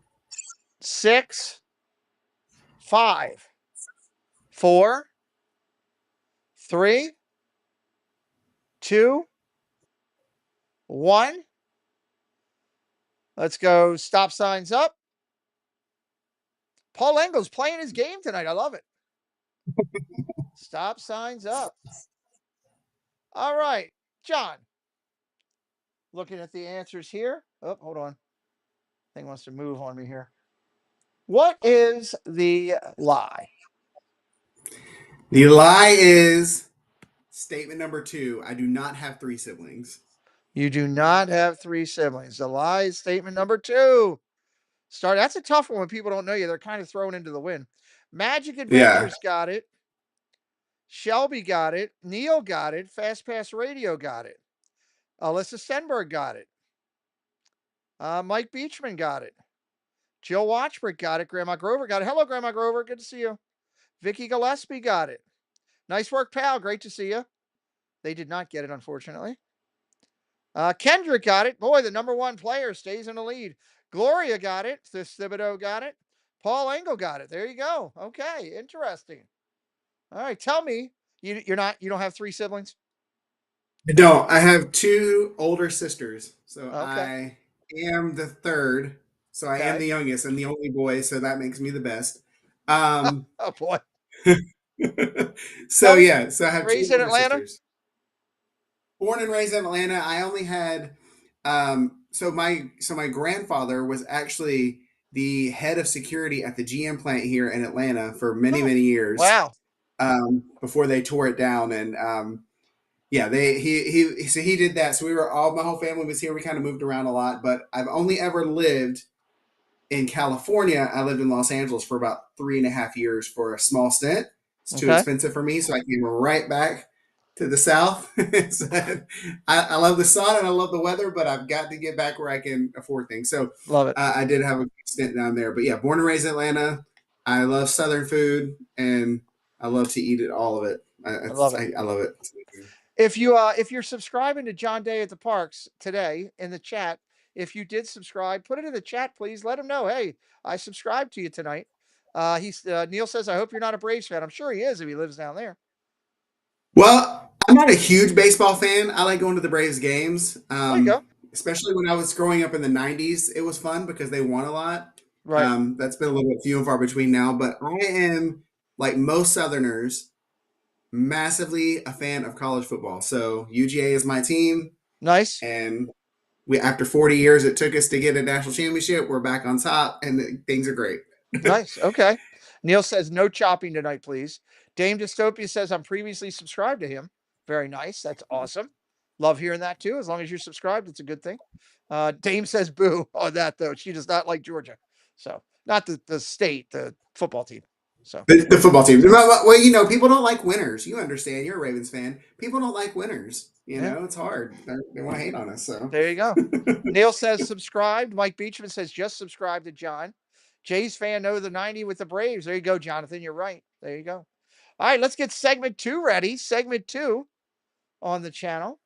6, 5, 4, 3, 2, 1. Let's go. Stop signs up. Paul Engel's playing his game tonight. I love it. Stop signs up. All right, John. Looking at the answers here. Oh, hold on. Thing wants to move on me here. What is the lie? The lie is statement number 2. I do not have 3 siblings. You do not have 3 siblings. The lie is statement number 2. That's a tough one when people don't know you. They're kind of thrown into the wind. Magic Adventures got it. Shelby got it. Neil got it. Fast Pass Radio got it. Alyssa Stenberg got it. Mike Beachman got it. Jill Watchbrick got it. Grandma Grover got it. Hello, Grandma Grover. Good to see you. Vicky Gillespie got it. Nice work, pal. Great to see you. They did not get it, unfortunately. Kendrick got it. Boy, the number 1 player stays in the lead. Gloria got it. Thibodeau got it. Paul Engel got it. There you go. Okay, interesting. All right, tell me, you don't have 3 siblings? I don't. I have 2 older sisters, so Okay. I am the third. So I am the youngest and the only boy, so that makes me the best. Oh boy. So yeah, so I have 2 raised in older Atlanta? sisters. Born and raised in Atlanta. I only had so my grandfather was actually the head of security at the GM plant here in Atlanta for many years. Wow. Before they tore it down, and yeah, he did that. So my whole family was here. We kind of moved around a lot, but I've only ever lived in California. I lived in Los Angeles for about 3.5 years for a small stint. It's too expensive for me, so I came right back to the South. So, I love the sun and I love the weather, but I've got to get back where I can afford things. So love it. I did have a stint down there, but yeah, born and raised in Atlanta. I love Southern food and I love to eat all of it. I love it. I love it. If you're subscribing to John Day at the Parks today in the chat, if you did subscribe, put it in the chat, please. Let him know, hey, I subscribed to you tonight. Neil says, I hope you're not a Braves fan. I'm sure he is if he lives down there. Well, I'm not a huge baseball fan. I like going to the Braves games. There you go. Especially when I was growing up in the 90s. It was fun because they won a lot. Right. That's been a little bit few and far between now. But I am, like most Southerners, massively a fan of college football. So UGA is my team. Nice. And after 40 years, it took us to get a national championship. We're back on top, and things are great. Nice. Okay. Neil says, no chopping tonight, please. Dame Dystopia says, I'm previously subscribed to him. Very nice. That's awesome. Love hearing that, too. As long as you're subscribed, it's a good thing. Dame says, boo on that, though. She does not like Georgia. So, not the state, the football team. So the football team. Well, people don't like winners. You understand. You're a Ravens fan. People don't like winners. It's hard. They want to hate on us. So there you go. Neil says subscribed. Mike Beachman says just subscribe to John. Jays fan know the 90 with the Braves. There you go, Jonathan. You're right. There you go. All right, let's get segment 2 ready. Segment 2 on the channel.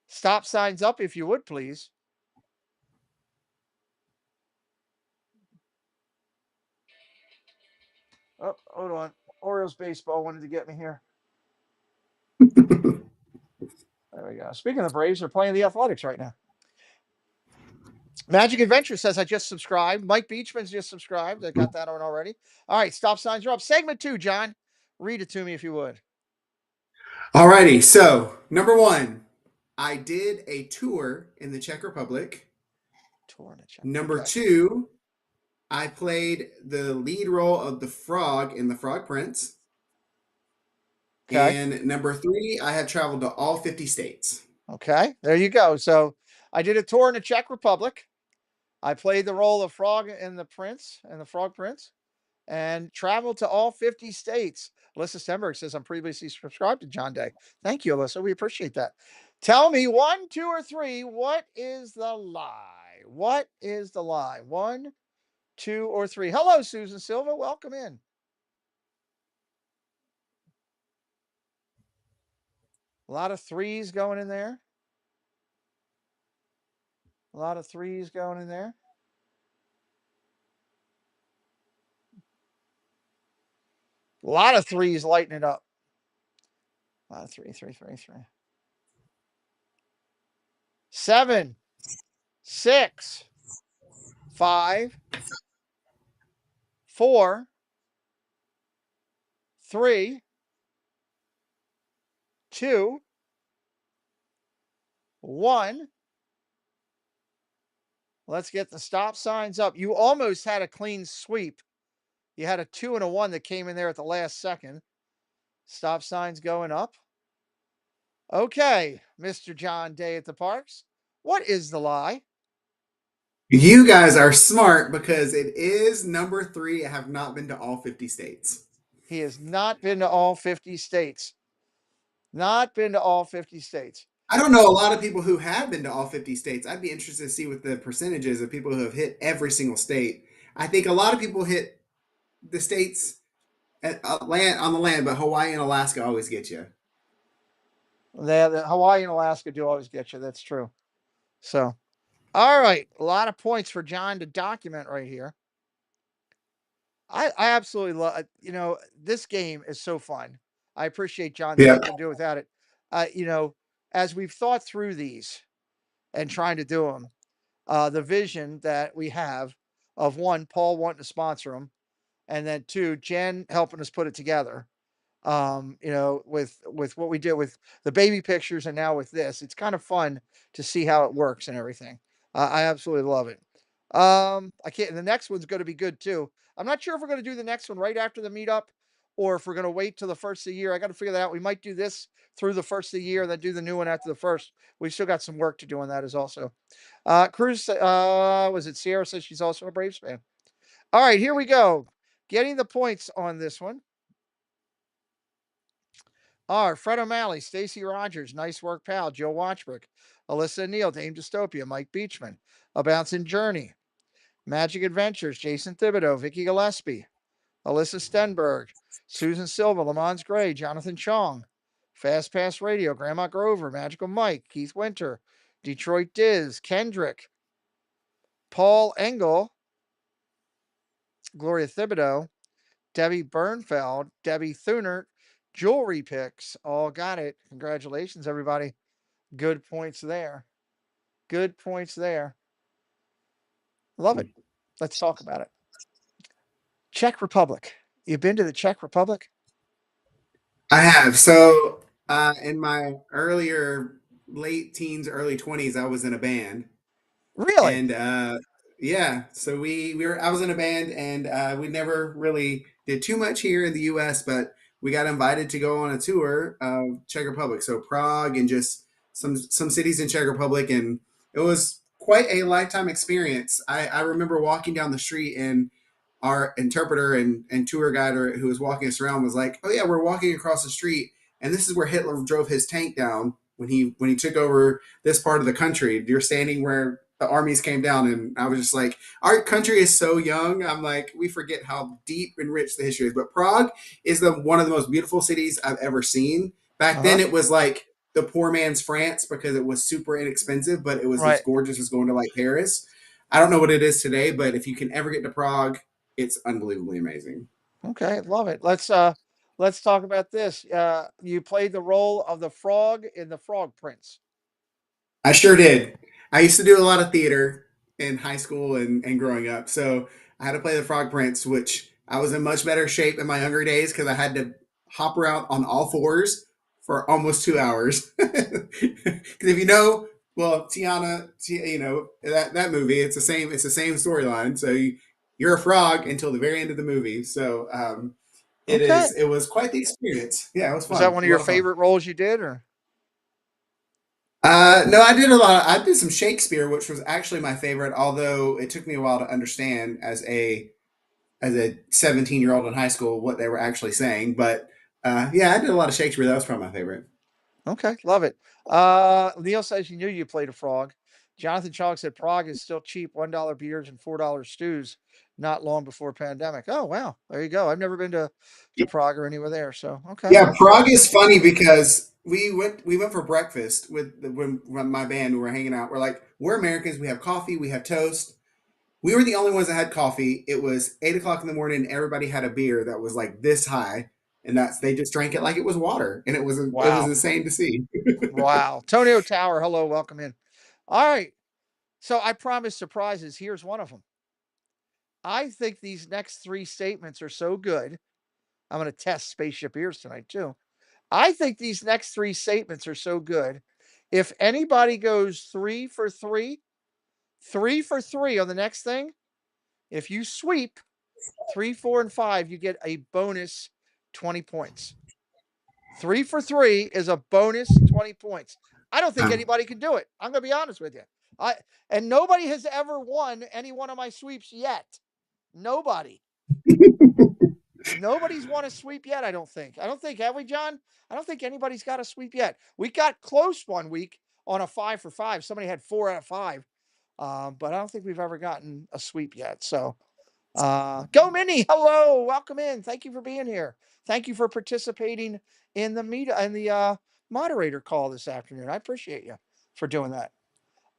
Stop signs up if you would, please. Oh, hold on. Orioles baseball wanted to get me here. There we go. Speaking of the Braves, they're playing the Athletics right now. Magic Adventure says, I just subscribed. Mike Beachman's just subscribed. I got that on already. All right, stop signs are up. Segment 2, John. Read it to me if you would. All righty. So, number 1, I did a tour in the Czech Republic. Number 2, I played the lead role of the frog in The Frog Prince. Okay. And number 3, I have traveled to all 50 states. Okay, there you go. So I did a tour in the Czech Republic. I played the role of Frog in the Prince and the Frog Prince, and traveled to all 50 states. Alyssa Stenberg says, I'm previously subscribed to John Day. Thank you, Alyssa. We appreciate that. Tell me 1, 2, or 3. What is the lie? What is the lie? 1, 2, or 3. Hello, Susan Silva. Welcome in. A lot of 3s going in there. A lot of 3s going in there. A lot of 3s lighting it up. A lot of 3, 3, 3, 3. 7, 6, 5, 4, 3, 2, 1. Let's get the stop signs up. You almost had a clean sweep. You had a 2 and a 1 that came in there at the last second. Stop signs going up. Okay, Mr. John Day at the Parks. What is the lie? You guys are smart because it is number 3. I have not been to all 50 states. He has not been to all 50 states. Not been to all 50 states. I don't know a lot of people who have been to all 50 states. I'd be interested to see what the percentages of people who have hit every single state. I think a lot of people hit the states on the land, but Hawaii and Alaska always get you. The Hawaii and Alaska do always get you. That's true. So, all right. A lot of points for John to document right here. I absolutely love, this game is so fun. I appreciate John. Yeah. I couldn't do it without it. As we've thought through these and trying to do them, the vision that we have of 1, Paul wanting to sponsor them, and then 2, Jen helping us put it together. With what we did with the baby pictures and now with this, it's kind of fun to see how it works and everything. I absolutely love it. I can't. The next one's going to be good too. I'm not sure if we're going to do the next one right after the meetup, or if we're going to wait till the first of the year. I got to figure that out. We might do this through the first of the year, and then do the new one after the first. We still got some work to do on that as also. Cruz, was it Sierra says she's also a Braves fan. All right, here we go. Getting the points on this one are Fred O'Malley, Stacy Rogers, nice work, pal, Joe Watchbrook, Alyssa Neal, Dame Dystopia, Mike Beachman, A Bouncing Journey, Magic Adventures, Jason Thibodeau, Vicky Gillespie, Alyssa Stenberg, Susan Silva, Lamont Gray, Jonathan Chong, Fast Pass Radio, Grandma Grover, Magical Mike, Keith Winter, Detroit Diz, Kendrick, Paul Engel, Gloria Thibodeau, Debbie Bernfeld, Debbie Thunert, Jewelry Picks, all got it. Congratulations, everybody. Good points there. Good points there. Love it. Let's talk about it. Czech Republic. You've been to the Czech Republic? I have. So in my earlier late teens, early 20s, I was in a band. Really? And yeah, so I was in a band, and we never really did too much here in the US, but we got invited to go on a tour of Czech Republic. So Prague and just some cities in Czech Republic, and it was quite a lifetime experience. I remember walking down the street, and our interpreter and tour guide who was walking us around was like, "Oh yeah, we're walking across the street, and this is where Hitler drove his tank down when he took over this part of the country. You're standing where the armies came down." And I was just like, our country is so young. I'm like, we forget how deep and rich the history is. But Prague is one of the most beautiful cities I've ever seen. Back then, it was like the poor man's France because it was super inexpensive, but it was as gorgeous as going to like Paris. I don't know what it is today, but if you can ever get to Prague, it's unbelievably amazing. Okay, love it. Let's talk about this. You played the role of the frog in the Frog Prince. I sure did. I used to do a lot of theater in high school and growing up. So I had to play the Frog Prince, which I was in much better shape in my younger days because I had to hop around on all fours for almost 2 hours. Because if you know, well, Tiana, that movie, it's the same storyline. So you're a frog until the very end of the movie. So it was quite the experience. Yeah, it was fun. Was that one of your favorite roles you did, or? No, I did a lot. I did some Shakespeare, which was actually my favorite, although it took me a while to understand as a 17-year-old in high school what they were actually saying. But yeah, I did a lot of Shakespeare. That was probably my favorite. Okay, love it. Neil says you knew you played a frog. Jonathan Chalk said Prague is still cheap, $1 beers and $4 stews, not long before pandemic. Oh wow, there you go. I've never been to Prague or anywhere there, so okay. Yeah, Prague is funny because we went for breakfast when my band we were hanging out. We're like, we're Americans. We have coffee. We have toast. We were the only ones that had coffee. It was 8 o'clock in the morning. Everybody had a beer that was like this high, and they just drank it like it was water, and it was Wow, insane to see. wow. Tonio Tower, hello, welcome in. All right, so I promised surprises. Here's one of them. I think these next three statements are so good. I'm going to test Spaceship Ears tonight too. I think these next three statements are so good. If anybody goes 3 for 3 on the next thing, if you sweep 3, 4, and 5, you get a bonus 20 points. 3 for 3 is a bonus 20 points. I don't think anybody can do it. I'm going to be honest with you. And nobody has ever won any one of my sweeps yet. Nobody. Nobody's won a sweep yet, I don't think. Have we, John? I don't think anybody's got a sweep yet. We got close one week on a 5 for 5. Somebody had 4 out of 5. But I don't think we've ever gotten a sweep yet. So go Minnie. Hello. Welcome in. Thank you for being here. Thank you for participating in the moderator call this afternoon. I appreciate you for doing that.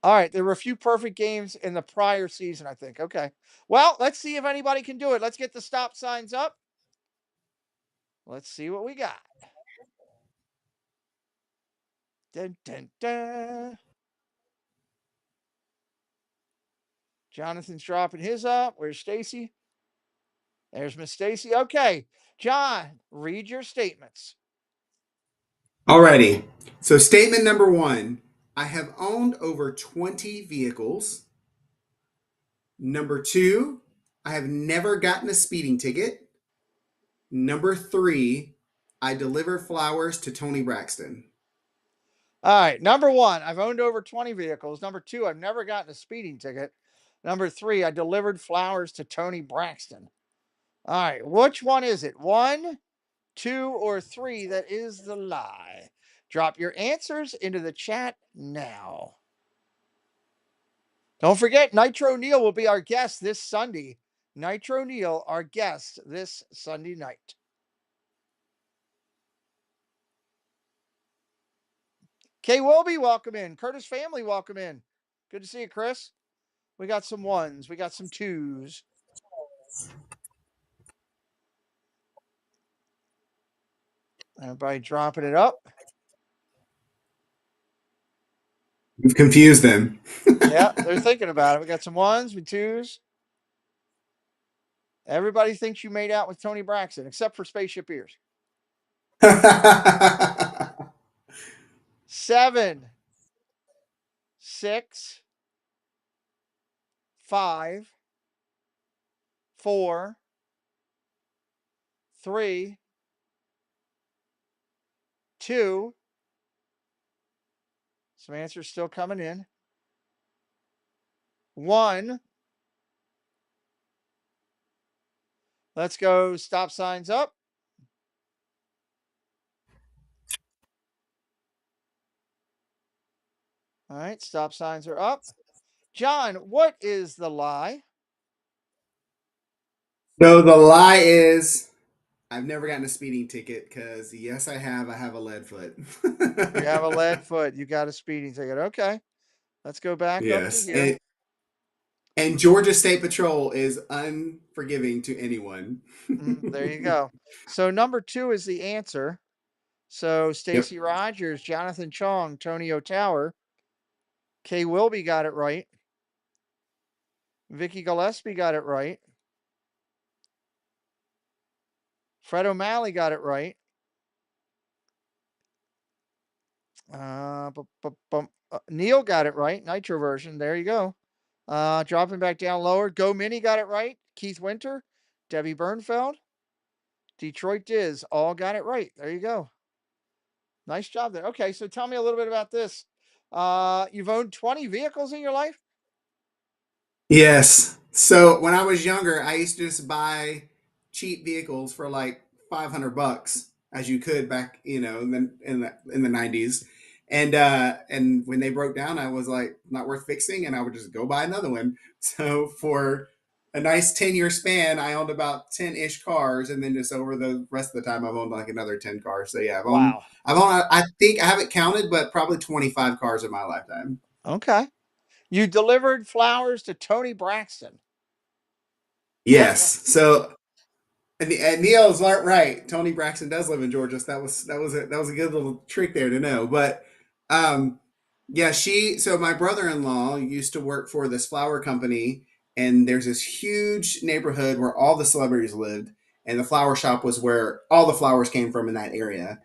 All right. There were a few perfect games in the prior season, I think. Okay. Well, let's see if anybody can do it. Let's get the stop signs up. Let's see what we got. Dun, dun, dun. Jonathan's dropping his up. Where's Stacy? There's Miss Stacy. Okay. John, read your statements. Alrighty. So statement number 1: I have owned over 20 vehicles. Number 2: I have never gotten a speeding ticket. Number 3: I deliver flowers to Tony Braxton. All right. Number 1, I've owned over 20 vehicles. Number 2, I've never gotten a speeding ticket. Number 3, I delivered flowers to Tony Braxton. All right. Which one is it? 1, 2, or 3 that is the lie? Drop your answers into the chat now. Don't forget, Nitro Neil will be our guest this Sunday. Nitro Neil, our guest this Sunday night. Kay Wilby, welcome in. Curtis family, welcome in. Good to see you, Chris. We got some 1s. We got some 2s. Everybody dropping it up. You've confused them. Yeah, they're thinking about it. We got some 1s, with 2s. Everybody thinks you made out with Tony Braxton, except for Spaceship Ears. 7, 6, 5, 4, 3, 2. Some answers still coming in. 1. Let's go. Stop signs up. All right. Stop signs are up. John, what is the lie? So the lie is I've never gotten a speeding ticket because, yes, I have. I have a lead foot. You have a lead foot. You got a speeding ticket. Okay. Let's go back up to Yes. here. And Georgia State Patrol is unforgiving to anyone. There you go. So number 2 is the answer. So Stacy Rogers, Jonathan Chong, Tonio Tower, Kay Wilby got it right. Vicky Gillespie got it right. Fred O'Malley got it right. Neil got it right. Nitro version. There you go. Dropping back down lower. Go Mini got it right. Keith Winter, Debbie Bernfeld, Detroit Diz all got it right. There you go. Nice job there. Okay, so tell me a little bit about this. You've owned 20 vehicles in your life? Yes. So when I was younger, I used to just buy cheap vehicles for like $500, as you could back, in the 90s. And when they broke down, I was like, not worth fixing, and I would just go buy another one. So for a nice 10-year span, I owned about 10-ish cars, and then just over the rest of the time, I've owned like another 10 cars. So yeah, Wow. I think I haven't counted, but probably 25 cars in my lifetime. Okay. You delivered flowers to Tony Braxton. Yes. So and Neil's right. Tony Braxton does live in Georgia. So that was a good little trick there to know. But um, yeah, so my brother-in-law used to work for this flower company, and there's this huge neighborhood where all the celebrities lived, and the flower shop was where all the flowers came from in that area.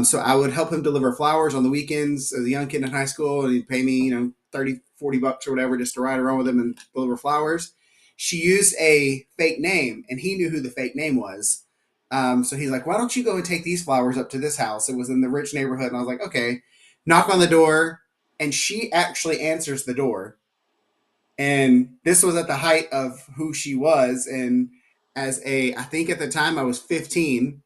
So I would help him deliver flowers on the weekends as a young kid in high school, and he'd pay me, 30, $40 or whatever just to ride around with him and deliver flowers. She used a fake name, and he knew who the fake name was. So he's like, why don't you go and take these flowers up to this house? It was in the rich neighborhood. And I was like, okay. Knock on the door, and she actually answers the door. And this was at the height of who she was. And I think at the time I was 15,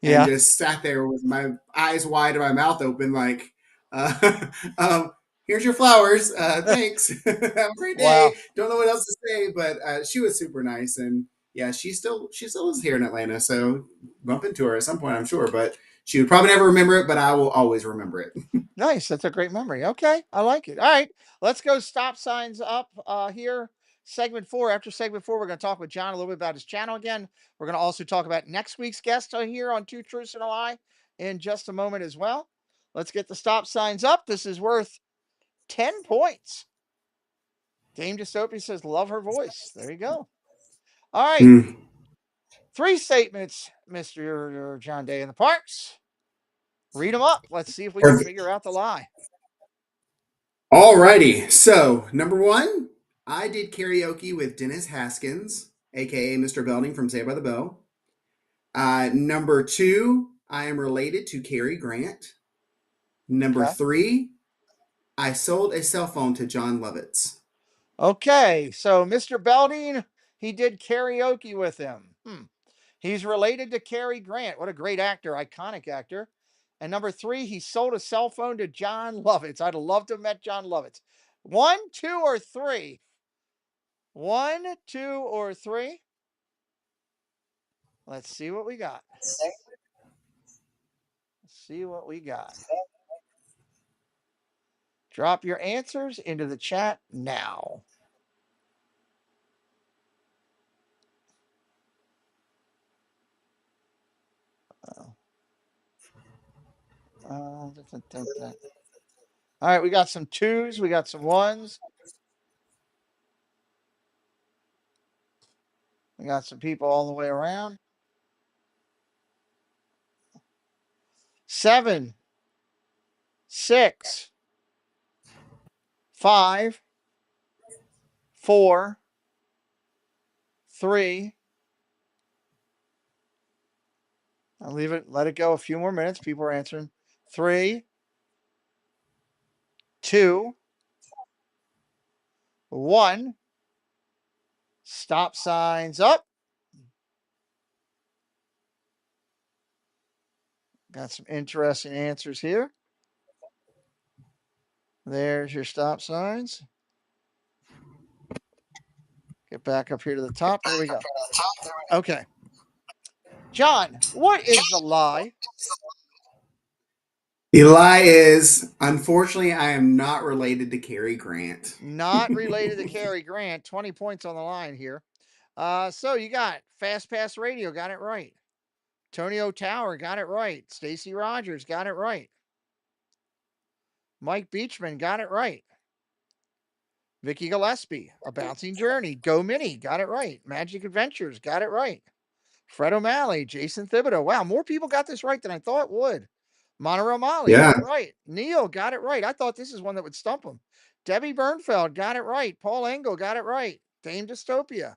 and Yeah. just sat there with my eyes wide and my mouth open, like, uh, um, here's your flowers. Thanks. Have a great Wow. day. Don't know what else to say, but she was super nice. And yeah, she still lives here in Atlanta. So bump into her at some point, I'm sure, but she would probably never remember it, but I will always remember it. Nice. That's a great memory. Okay. I like it. All right. Let's go stop signs up here. Segment 4. After segment 4, we're going to talk with John a little bit about his channel again. We're going to also talk about next week's guest here on Two Truths and a Lie in just a moment as well. Let's get the stop signs up. This is worth 10 points. Dame Dystopia says, love her voice. There you go. All right. 3 statements, Mr. John Day in the Parks. Read them up. Let's see if we can figure out the lie. Alrighty. So, number 1, I did karaoke with Dennis Haskins, aka Mr. Belding from Saved by the Bell. Number 2, I am related to Cary Grant. Number 3, I sold a cell phone to John Lovitz. Okay, so Mr. Belding, he did karaoke with him. He's related to Cary Grant. What a great actor, iconic actor. And number 3, he sold a cell phone to John Lovitz. I'd love to have met John Lovitz. 1, 2, or 3? 1, 2, or 3? Let's see what we got. Drop your answers into the chat now. All right, we got some 2s, we got some 1s. We got some people all the way around. 7, 6, 5, 4, 3. I'll let it go a few more minutes. People are answering. 3, 2, 1. Stop signs up. Got some interesting answers here. There's your stop signs. Get back up here to the top. There we go. Okay. John, what is the lie? The lie is, unfortunately, I am not related to Cary Grant. Not related to Cary Grant. 20 points on the line here. So you got Fast Pass Radio, got it right. Tony O'Tower got it right. Stacy Rogers got it right. Mike Beachman got it right. Vicky Gillespie, A Bouncing Journey. Go Mini got it right. Magic Adventures got it right. Fred O'Malley, Jason Thibodeau. Wow, more people got this right than I thought would. Monterey Molly got it right. Neil got it right. I thought this is one that would stump him. Debbie Bernfeld got it right. Paul Engel got it right. Dame Dystopia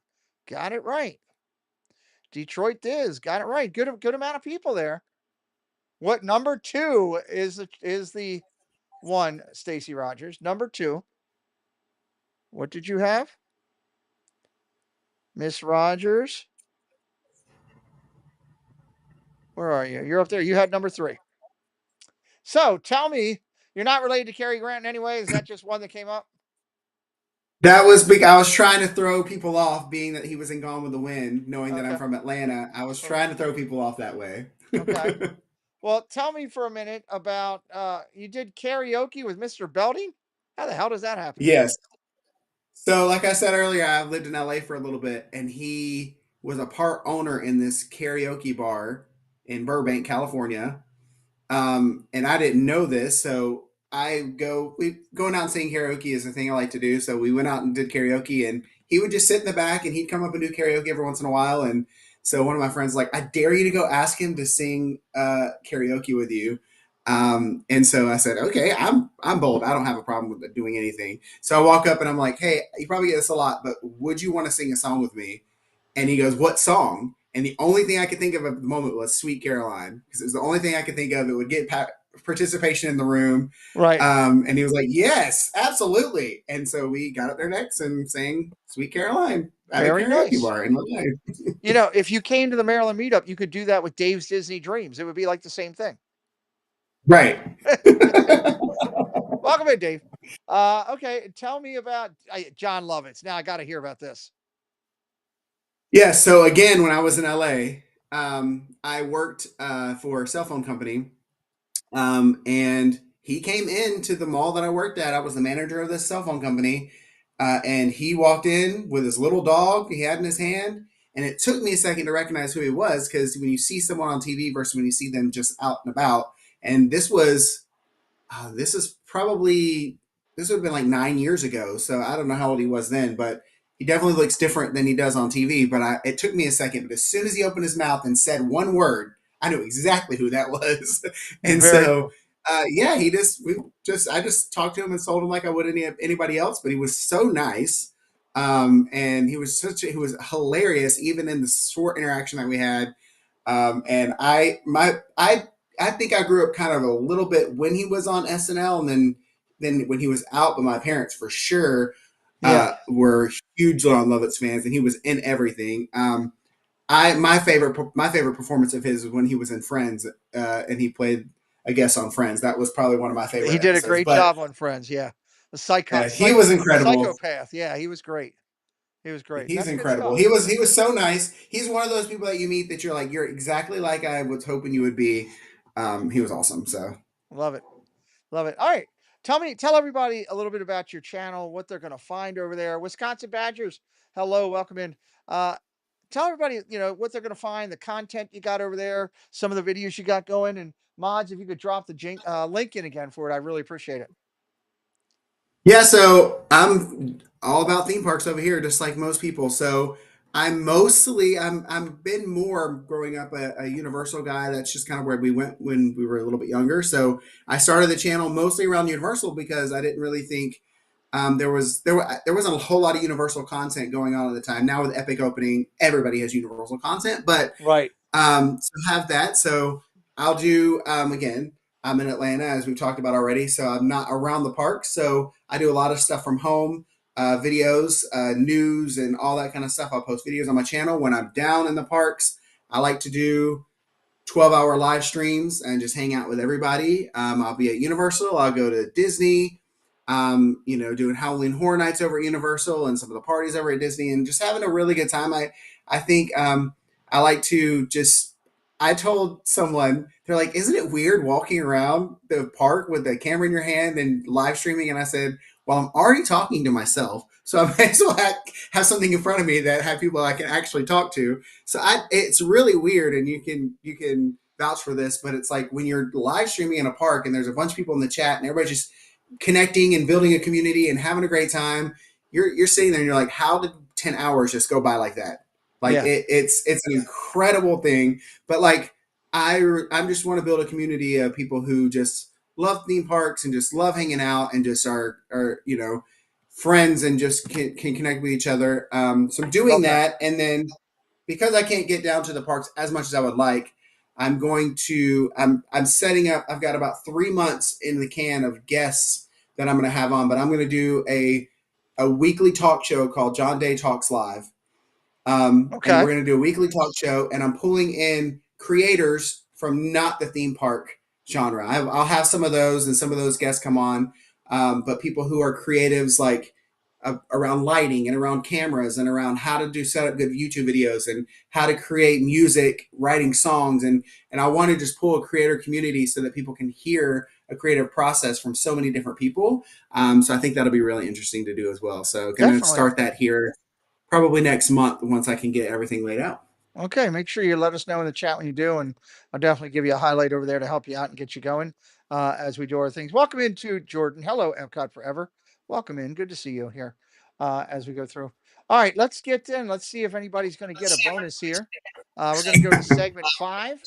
got it right. Detroit Diz got it right. Good amount of people there. What number 2 is the one, Stacy Rogers. Number two, what did you have? Miss Rogers. Where are you? You're up there. You had number three. So tell me, you're not related to Cary Grant in any way? Is that just one that came up? That was big. I was trying to throw people off, being that he was in Gone with the Wind, knowing that I'm Okay. from Atlanta. I was trying to throw people off that way. Okay. Well, tell me for a minute about you did karaoke with Mr. Belding? How the hell does that happen? Yes. So, like I said earlier, I've lived in LA for a little bit, and he was a part owner in this karaoke bar in Burbank, California. And I didn't know this, so going out and singing karaoke is a thing I like to do. So we went out and did karaoke, and he would just sit in the back, and he'd come up and do karaoke every once in a while. And so one of my friends was like, I dare you to go ask him to sing karaoke with you. And so I said, okay, I'm bold. I don't have a problem with doing anything. So I walk up and I'm like, hey, you probably get this a lot, but would you want to sing a song with me? And he goes, what song? And the only thing I could think of at the moment was Sweet Caroline, because it was the only thing I could think of that would get participation in the room. Right. And he was like, yes, absolutely. And so we got up there next and sang Sweet Caroline at Very a karaoke nice. bar in LA. You know, if you came to the Maryland meetup, you could do that with Dave's Disney Dreams. It would be like the same thing. Right. Welcome in, Dave. Okay, tell me about John Lovitz. Now I got to hear about this. Yeah. So again, when I was in LA, I worked for a cell phone company, and he came into the mall that I worked at. I was the manager of this cell phone company, and he walked in with his little dog he had in his hand. And it took me a second to recognize who he was, because when you see someone on TV versus when you see them just out and about, and this is probably, this would have been like 9 years ago. So I don't know how old he was then, but he definitely looks different than he does on TV. But it took me a second, but as soon as he opened his mouth and said one word, I knew exactly who that was. And Very so, cool. yeah, I just talked to him and sold him like I would anybody else, but he was so nice. And he was hilarious, even in the short interaction that we had. And I think I grew up kind of a little bit when he was on SNL, and then when he was out. But my parents, for sure, were huge Lon Lovitz fans, and he was in everything. My favorite performance of his was when he was in Friends, and he played a guest on Friends. That was probably one of my favorite. He did episodes. a great job on Friends. Yeah, He was incredible. Psychopath. Yeah, he was great. He was great. He's That's incredible. He was so nice. He's one of those people that you meet that you're like, you're exactly like I was hoping you would be. He was awesome. So love it. Love it. All right. Tell everybody a little bit about your channel, what they're going to find over there. Wisconsin Badgers. Hello. Welcome in. Tell everybody, what they're going to find, the content you got over there, some of the videos you got going, and mods, if you could drop the link in again for it, I really appreciate it. yeah, so I'm all about theme parks over here, just like most people. So I'm been more growing up a Universal guy. That's just kind of where we went when we were a little bit younger. So I started the channel mostly around Universal, because I didn't really think there wasn't a whole lot of Universal content going on at the time. Now with Epic opening, everybody has Universal content, but right. So have that. So I'll do again. I'm in Atlanta, as we've talked about already, so I'm not around the park. So I do a lot of stuff from home, videos, news, and all that kind of stuff. I'll post videos on my channel. When I'm down in the parks, I like to do 12-hour live streams and just hang out with everybody. I'll be at Universal. I'll go to Disney, doing Halloween Horror Nights over at Universal and some of the parties over at Disney, and just having a really good time. I think I like to just, I told someone, they're like, isn't it weird walking around the park with the camera in your hand and live streaming? And I said, well, I'm already talking to myself, so I might as well have something in front of me that have people I can actually talk to. So it's really weird, and you can vouch for this, but it's like when you're live streaming in a park and there's a bunch of people in the chat and everybody's just connecting and building a community and having a great time. You're sitting there and you're like, how did 10 hours just go by like that? Like it's an incredible thing. But like I just want to build a community of people who just love theme parks and just love hanging out and just are friends and just can connect with each other. So I'm doing that, and then because I can't get down to the parks as much as I would like, I'm setting up. I've got about 3 months in the can of guests that I'm going to have on, but I'm going to do a weekly talk show called John Day Talks Live. And Okay. we're going to do a weekly talk show, and I'm pulling in creators from not the theme park genre. I'll have some of those, and some of those guests come on, but people who are creatives, like around lighting and around cameras and around how to set up good YouTube videos and how to create music, writing songs, and I want to just pull a creator community so that people can hear a creative process from so many different people. So I think that'll be really interesting to do as well. So going to Definitely. start that here probably next month once I can get everything laid out. Okay, make sure you let us know in the chat when you do, and I'll definitely give you a highlight over there to help you out and get you going as we do our things. Welcome into Jordan. Hello, Epcot Forever. Welcome in. Good to see you here as we go through. All right, let's get in. Let's see if anybody's going to get a bonus here. We're going to go to segment 5.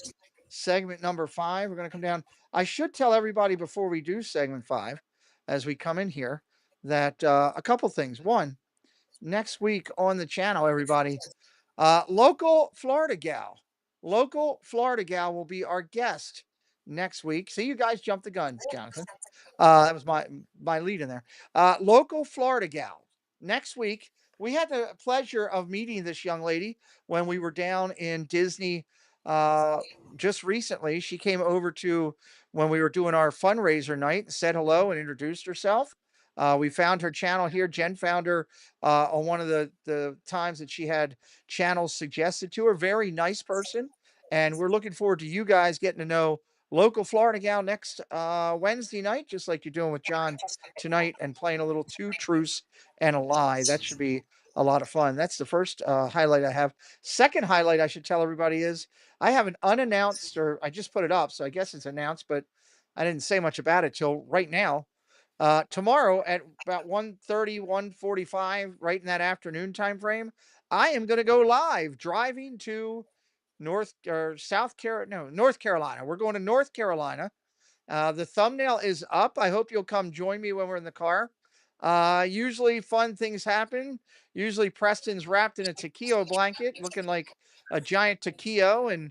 Segment number 5. We're going to come down. I should tell everybody before we do segment 5, as we come in here, that a couple things. One, next week on the channel, everybody, local Florida gal will be our guest next week. See, you guys jumped the gun, Jonathan. That was my lead in there. Local Florida gal. Next week, we had the pleasure of meeting this young lady when we were down in Disney just recently. She came over to when we were doing our fundraiser night, said hello and introduced herself. We found her channel here. Jen found her on one of the times that she had channels suggested to her. Very nice person. And we're looking forward to you guys getting to know local Florida gal next Wednesday night, just like you're doing with John tonight, and playing a little Two Truths and a Lie. That should be a lot of fun. That's the first highlight I have. Second highlight I should tell everybody is I have an unannounced, or I just put it up, so I guess it's announced, but I didn't say much about it till right now. Tomorrow at about 1:30, 1:45, right in that afternoon time frame, I am going to go live driving to North Carolina. We're going to North Carolina. The thumbnail is up. I hope you'll come join me when we're in the car. Usually fun things happen. Usually Preston's wrapped in a taquillo blanket, looking like a giant taquillo, and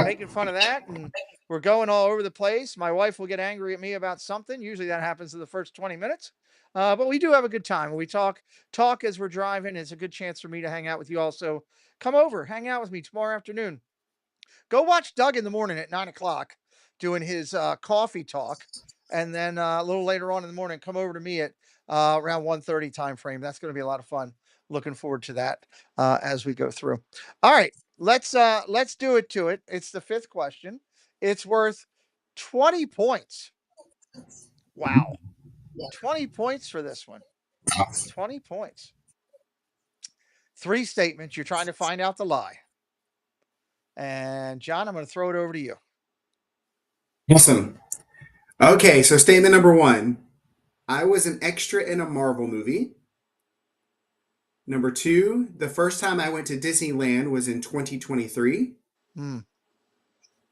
making fun of that. And we're going all over the place. My wife will get angry at me about something. Usually that happens in the first 20 minutes. But we do have a good time. We talk as we're driving. It's a good chance for me to hang out with you all. So come over, hang out with me tomorrow afternoon. Go watch Doug in the morning at 9 o'clock doing his coffee talk. And then a little later on in the morning, come over to me at around 1:30 time frame. That's going to be a lot of fun. Looking forward to that as we go through. All right, let's do it to it. It's the 5th question. It's worth 20 points. Wow. 20 points for this one. 20 points. 3 statements. You're trying to find out the lie. And John, I'm going to throw it over to you. Awesome. Okay, so statement number 1. I was an extra in a Marvel movie. Number 2, the first time I went to Disneyland was in 2023.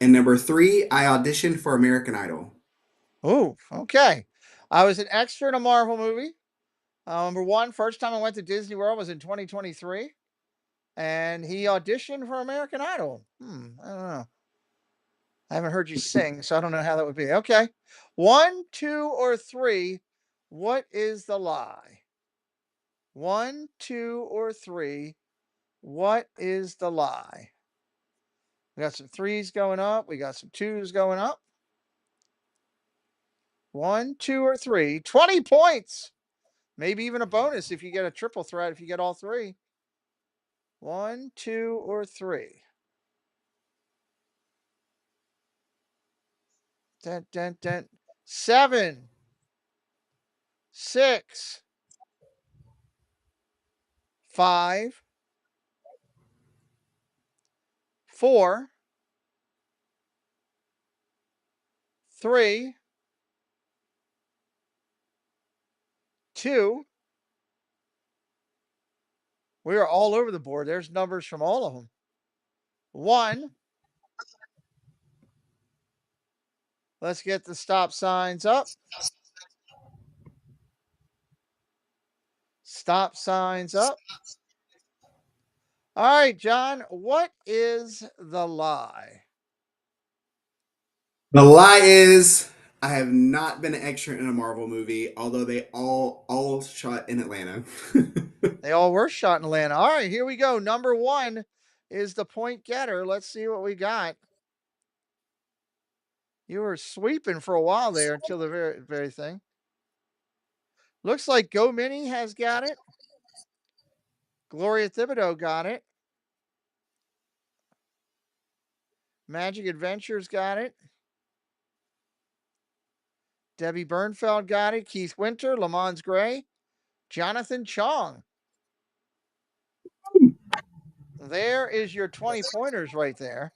And number 3, I auditioned for American Idol. Oh, okay. I was an extra in a Marvel movie. Number 1, first time I went to Disney World was in 2023. And he auditioned for American Idol. I don't know. I haven't heard you sing, so I don't know how that would be. Okay. 1, 2, or 3. What is the lie? 1, 2, or 3. What is the lie? We got some 3s going up. We got some 2s going up. 1, 2, or 3. 20 points. Maybe even a bonus if you get a triple threat, if you get all 3. 1, 2, or 3. Dun, dun, dun. 7, 6, 5, 4, 3, 2. We are all over the board. There's numbers from all of them. 1. Let's get the stop signs up. Stop signs up. All right, John, what is the lie? The lie is I have not been an extra in a Marvel movie, although they all shot in Atlanta. They all were shot in Atlanta. All right, here we go. Number one is the point getter. Let's see what we got. You were sweeping for a while there until the very thing. Looks like Go Mini has got it. Gloria Thibodeau got it. Magic Adventures got it. Debbie Bernfeld got it. Keith Winter, Lamont Gray, Jonathan Chong. There is your 20 pointers right there.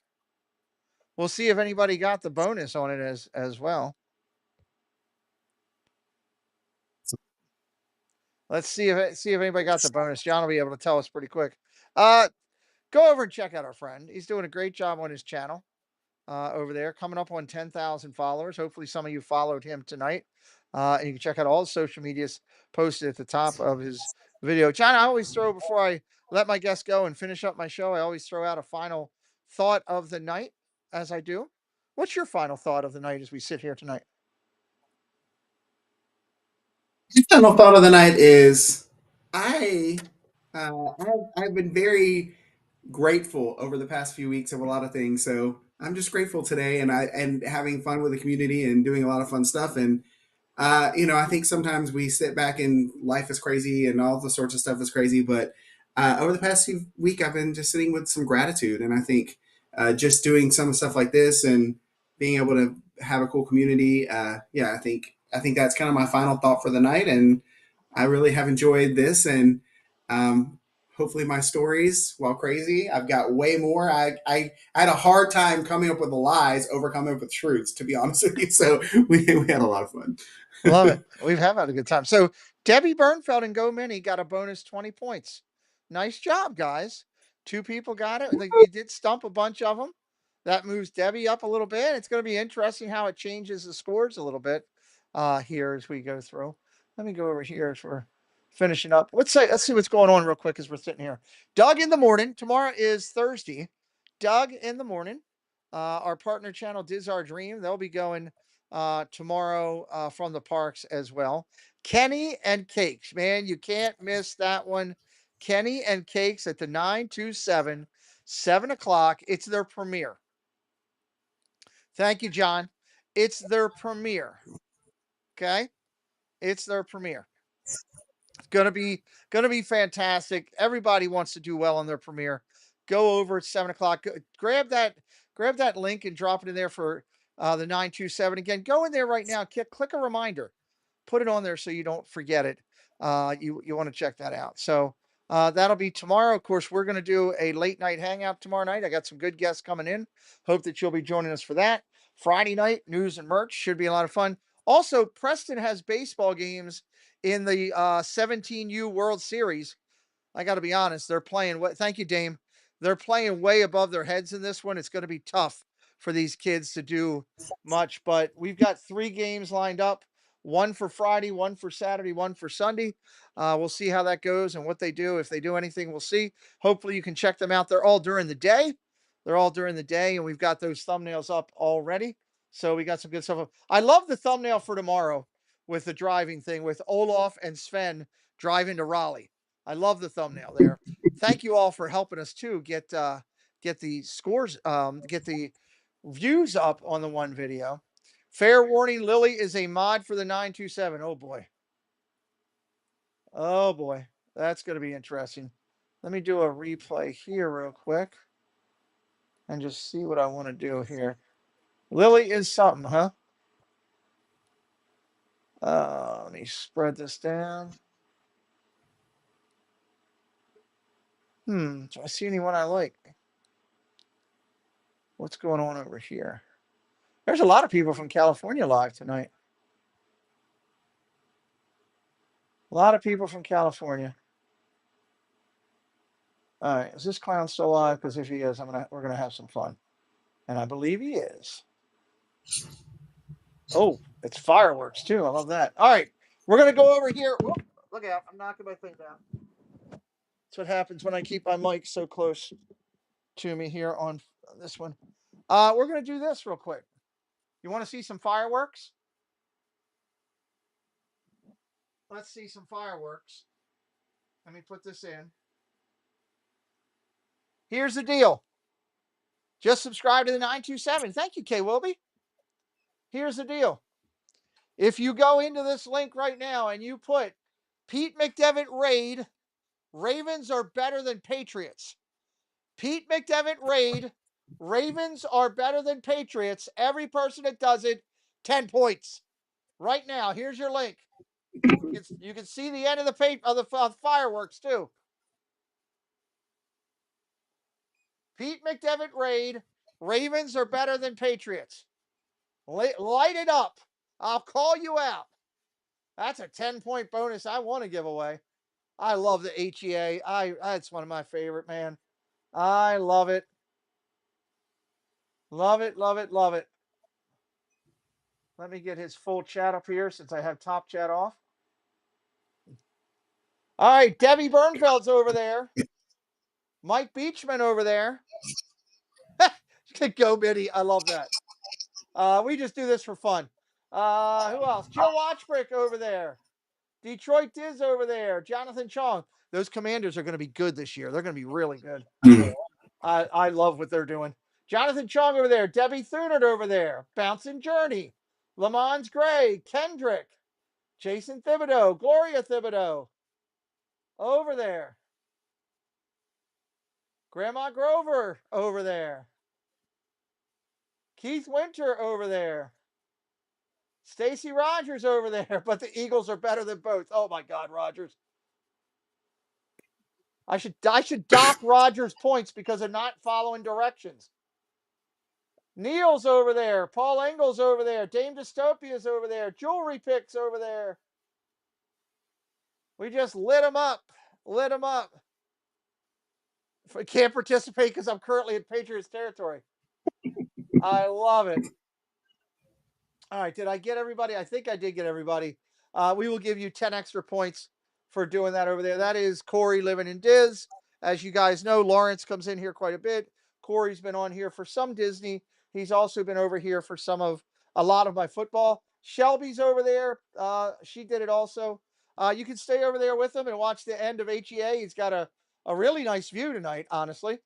We'll see if anybody got the bonus on it as well. Let's see if anybody got the bonus. John will be able to tell us pretty quick. Go over and check out our friend. He's doing a great job on his channel over there, coming up on 10,000 followers. Hopefully, some of you followed him tonight. And you can check out all the social medias posted at the top of his video. John, I always throw, before I let my guests go and finish up my show, I always throw out a final thought of the night as I do. What's your final thought of the night as we sit here tonight? The final thought of the night is I I've been very grateful over the past few weeks of a lot of things. So I'm just grateful today, and having fun with the community and doing a lot of fun stuff. And I think sometimes we sit back and life is crazy and all the sorts of stuff is crazy. But over the past week, I've been just sitting with some gratitude, and I think just doing some stuff like this and being able to have a cool community. I think that's kind of my final thought for the night, and I really have enjoyed this. And hopefully, my stories, while crazy, I've got way more. I had a hard time coming up with the lies, overcoming with truths, to be honest with you. So we had a lot of fun. Love it. We've had a good time. So Debbie Bernfeld and Go Mini got a bonus 20 points. Nice job, guys. Two people got it. You did stump a bunch of them. That moves Debbie up a little bit. It's going to be interesting how it changes the scores a little bit here as we go through. Let me go over here as we're finishing up. Let's see what's going on real quick as we're sitting here. Doug in the morning. Tomorrow is Thursday. Doug in the morning. Our partner channel, Diz Our Dream. They'll be going tomorrow from the parks as well. Kenny and Cakes, man, you can't miss that one. Kenny and Cakes at the 927, 7 o'clock. It's their premiere. Thank you, John. It's their premiere. Okay, it's their premiere. It's gonna be fantastic. Everybody wants to do well on their premiere. Go over at 7 o'clock. Grab that link and drop it in there for the 927. Again, go in there right now. Click a reminder. Put it on there so you don't forget it. You want to check that out. So that'll be tomorrow. Of course, we're going to do a late night hangout tomorrow night. I got some good guests coming in. Hope that you'll be joining us for that. Friday night, news and merch. Should be a lot of fun. Also, Preston has baseball games in the 17U World Series. I got to be honest, they're playing. Thank you, Dame. They're playing way above their heads in this one. It's going to be tough for these kids to do much, but we've got 3 games lined up. One for Friday, one for Saturday, one for Sunday. We'll see how that goes and what they do. If they do anything, we'll see. Hopefully, you can check them out. They're all during the day. And we've got those thumbnails up already. So we got some good stuff. I love the thumbnail for tomorrow with the driving thing with Olaf and Sven driving to Raleigh. I love the thumbnail there. Thank you all for helping us too get the scores, get the views up on the one video. Fair warning, Lily is a mod for the 927. Oh boy. Oh boy. That's going to be interesting. Let me do a replay here real quick and just see what I want to do here. Lily is something, huh? Let me spread this down. Do I see anyone I like? What's going on over here? There's a lot of people from California live tonight. A lot of people from California. All right, is this clown still alive? Because if he is, we're gonna have some fun, and I believe he is. Oh, it's fireworks too. I love that. All right, we're gonna go over here. Whoop, look out! I'm knocking my thing down. That's what happens when I keep my mic so close to me here on this one. We're gonna do this real quick. You want to see some fireworks? Let's see some fireworks. Let me put this in. Here's the deal. Just subscribe to the 927. Thank you, Kay Wilby. Here's the deal. If you go into this link right now and you put Pete McDevitt raid, Ravens are better than Patriots. Pete McDevitt raid, Ravens are better than Patriots. Every person that does it, 10 points. Right now, here's your link. You can see the end of the fireworks too. Pete McDevitt raid, Ravens are better than Patriots. Light it up. I'll call you out. That's a 10-point bonus I want to give away. I love the HEA. That's one of my favorite, man. I love it. Love it, love it, love it. Let me get his full chat up here since I have top chat off. All right, Debbie Bernfeld's over there. Mike Beachman over there. Go, Biddy. I love that. We just do this for fun. Who else? Joe Watchbrick over there. Detroit Diz over there. Jonathan Chong. Those Commanders are going to be good this year. They're going to be really good. I love what they're doing. Jonathan Chong over there. Debbie Thunert over there. Bouncing Journey. Lamont Gray. Kendrick. Jason Thibodeau. Gloria Thibodeau. Over there. Grandma Grover over there. Keith Winter over there. Stacy Rogers over there. But the Eagles are better than both. Oh my God, Rogers. I should dock Rogers points because of not following directions. Neil's over there. Paul Engel's over there. Dame Dystopia's over there. Jewelry Picks over there. We just lit them up. Lit them up. I can't participate because I'm currently in Patriots territory. I love it. All right, did I get everybody? I think I did get everybody. We will give you 10 extra points for doing that over there. That is Corey living in Diz. As you guys know, Lawrence comes in here quite a bit. Corey's been on here for some Disney. He's also been over here for a lot of my football. Shelby's over there. She did it also. You can stay over there with him and watch the end of HEA. He's got a really nice view tonight, honestly.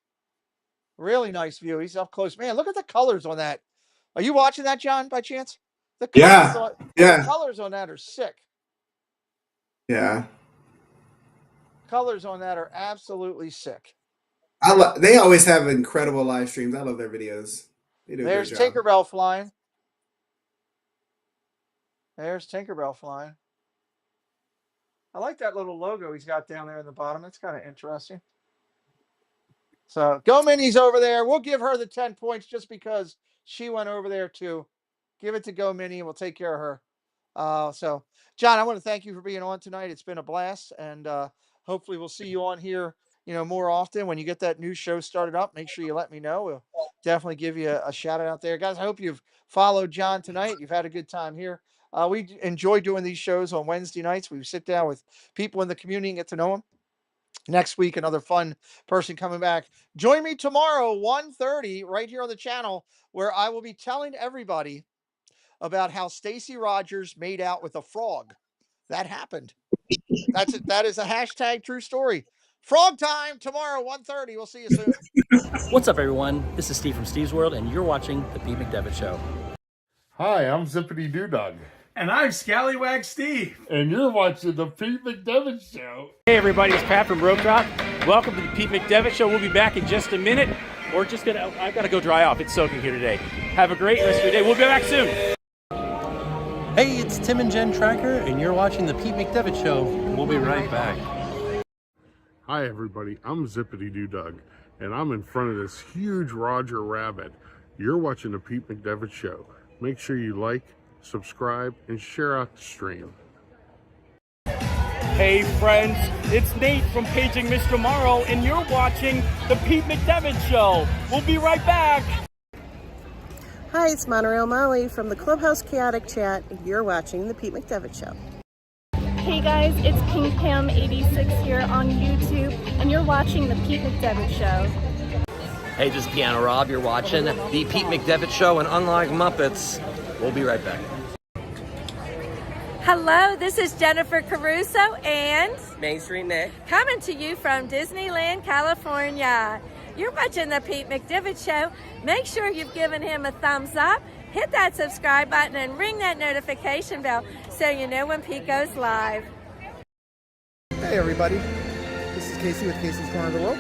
Really nice view. He's up close. Man, look at the colors on that. Are you watching that, John, by chance? The colors on that are sick. Yeah. Colors on that are absolutely sick. They always have incredible live streams. I love their videos. They do There's a great job. Tinkerbell flying. There's Tinkerbell flying. I like that little logo he's got down there in the bottom. That's kind of interesting. So Go Minnie's over there. We'll give her the 10 points just because she went over there too. Give it to Go Minnie and we'll take care of her. So John, I want to thank you for being on tonight. It's been a blast, and hopefully we'll see you on here, more often. When you get that new show started up, make sure you let me know. We'll definitely give you a shout out there. Guys, I hope you've followed John tonight. You've had a good time here. We enjoy doing these shows on Wednesday nights. We sit down with people in the community and get to know them. Next week, another fun person coming back. Join me tomorrow, 1:30, right here on the channel, where I will be telling everybody about how Stacy Rogers made out with a frog. That happened. That is a hashtag true story. Frog time tomorrow, 1:30. We'll see you soon. What's up, everyone? This is Steve from Steve's World, and you're watching The Pete McDevitt Show. Hi, I'm Zippity Doo Dog. And I'm Scallywag Steve. And you're watching The Pete McDevitt Show. Hey, everybody, it's Pat from Rope Drop. Welcome to The Pete McDevitt Show. We'll be back in just a minute. I've got to go dry off. It's soaking here today. Have a great rest of your day. We'll be back soon. Hey, it's Tim and Jen Tracker, and you're watching The Pete McDevitt Show. We'll be right back. Hi, everybody. I'm Zippity Doo Dog, and I'm in front of this huge Roger Rabbit. You're watching The Pete McDevitt Show. Make sure you like, subscribe, and share out the stream. Hey, friends. It's Nate from Paging Mr. Morrow, and you're watching The Pete McDevitt Show. We'll be right back. Hi, it's Monorail Molly from the Clubhouse Chaotic Chat. You're watching The Pete McDevitt Show. Hey guys, it's Pink Pam 86 here on YouTube, and you're watching The Pete McDevitt Show. Hey, this is Piano Rob. You're watching The Pete McDevitt Show, and unlike Muppets, We'll be right back. Hello, this is Jennifer Caruso and Main Street Nick, coming to you from Disneyland, California. You're watching the Pete McDevitt Show. Make sure you've given him a thumbs up, hit that subscribe button, and ring that notification bell so you know when Pete goes live. Hey everybody, this is Casey with Casey's Corner of the World.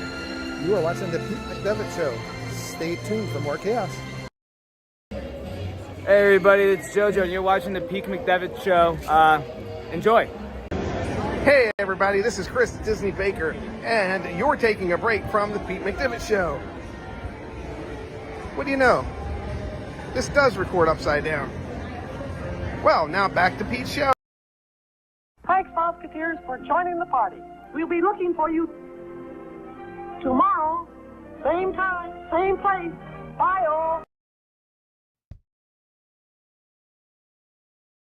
You are watching the Pete McDevitt Show. Stay tuned for more chaos. Hey everybody, it's JoJo and you're watching the Pete McDevitt Show. Enjoy. Hey everybody, this is Chris Disney Baker, and you're taking a break from the Pete McDevitt Show. What do you know? This does record upside down. Well, now back to Pete's show. Thanks, Musketeers, for joining the party. We'll be looking for you tomorrow, same time, same place. Bye all.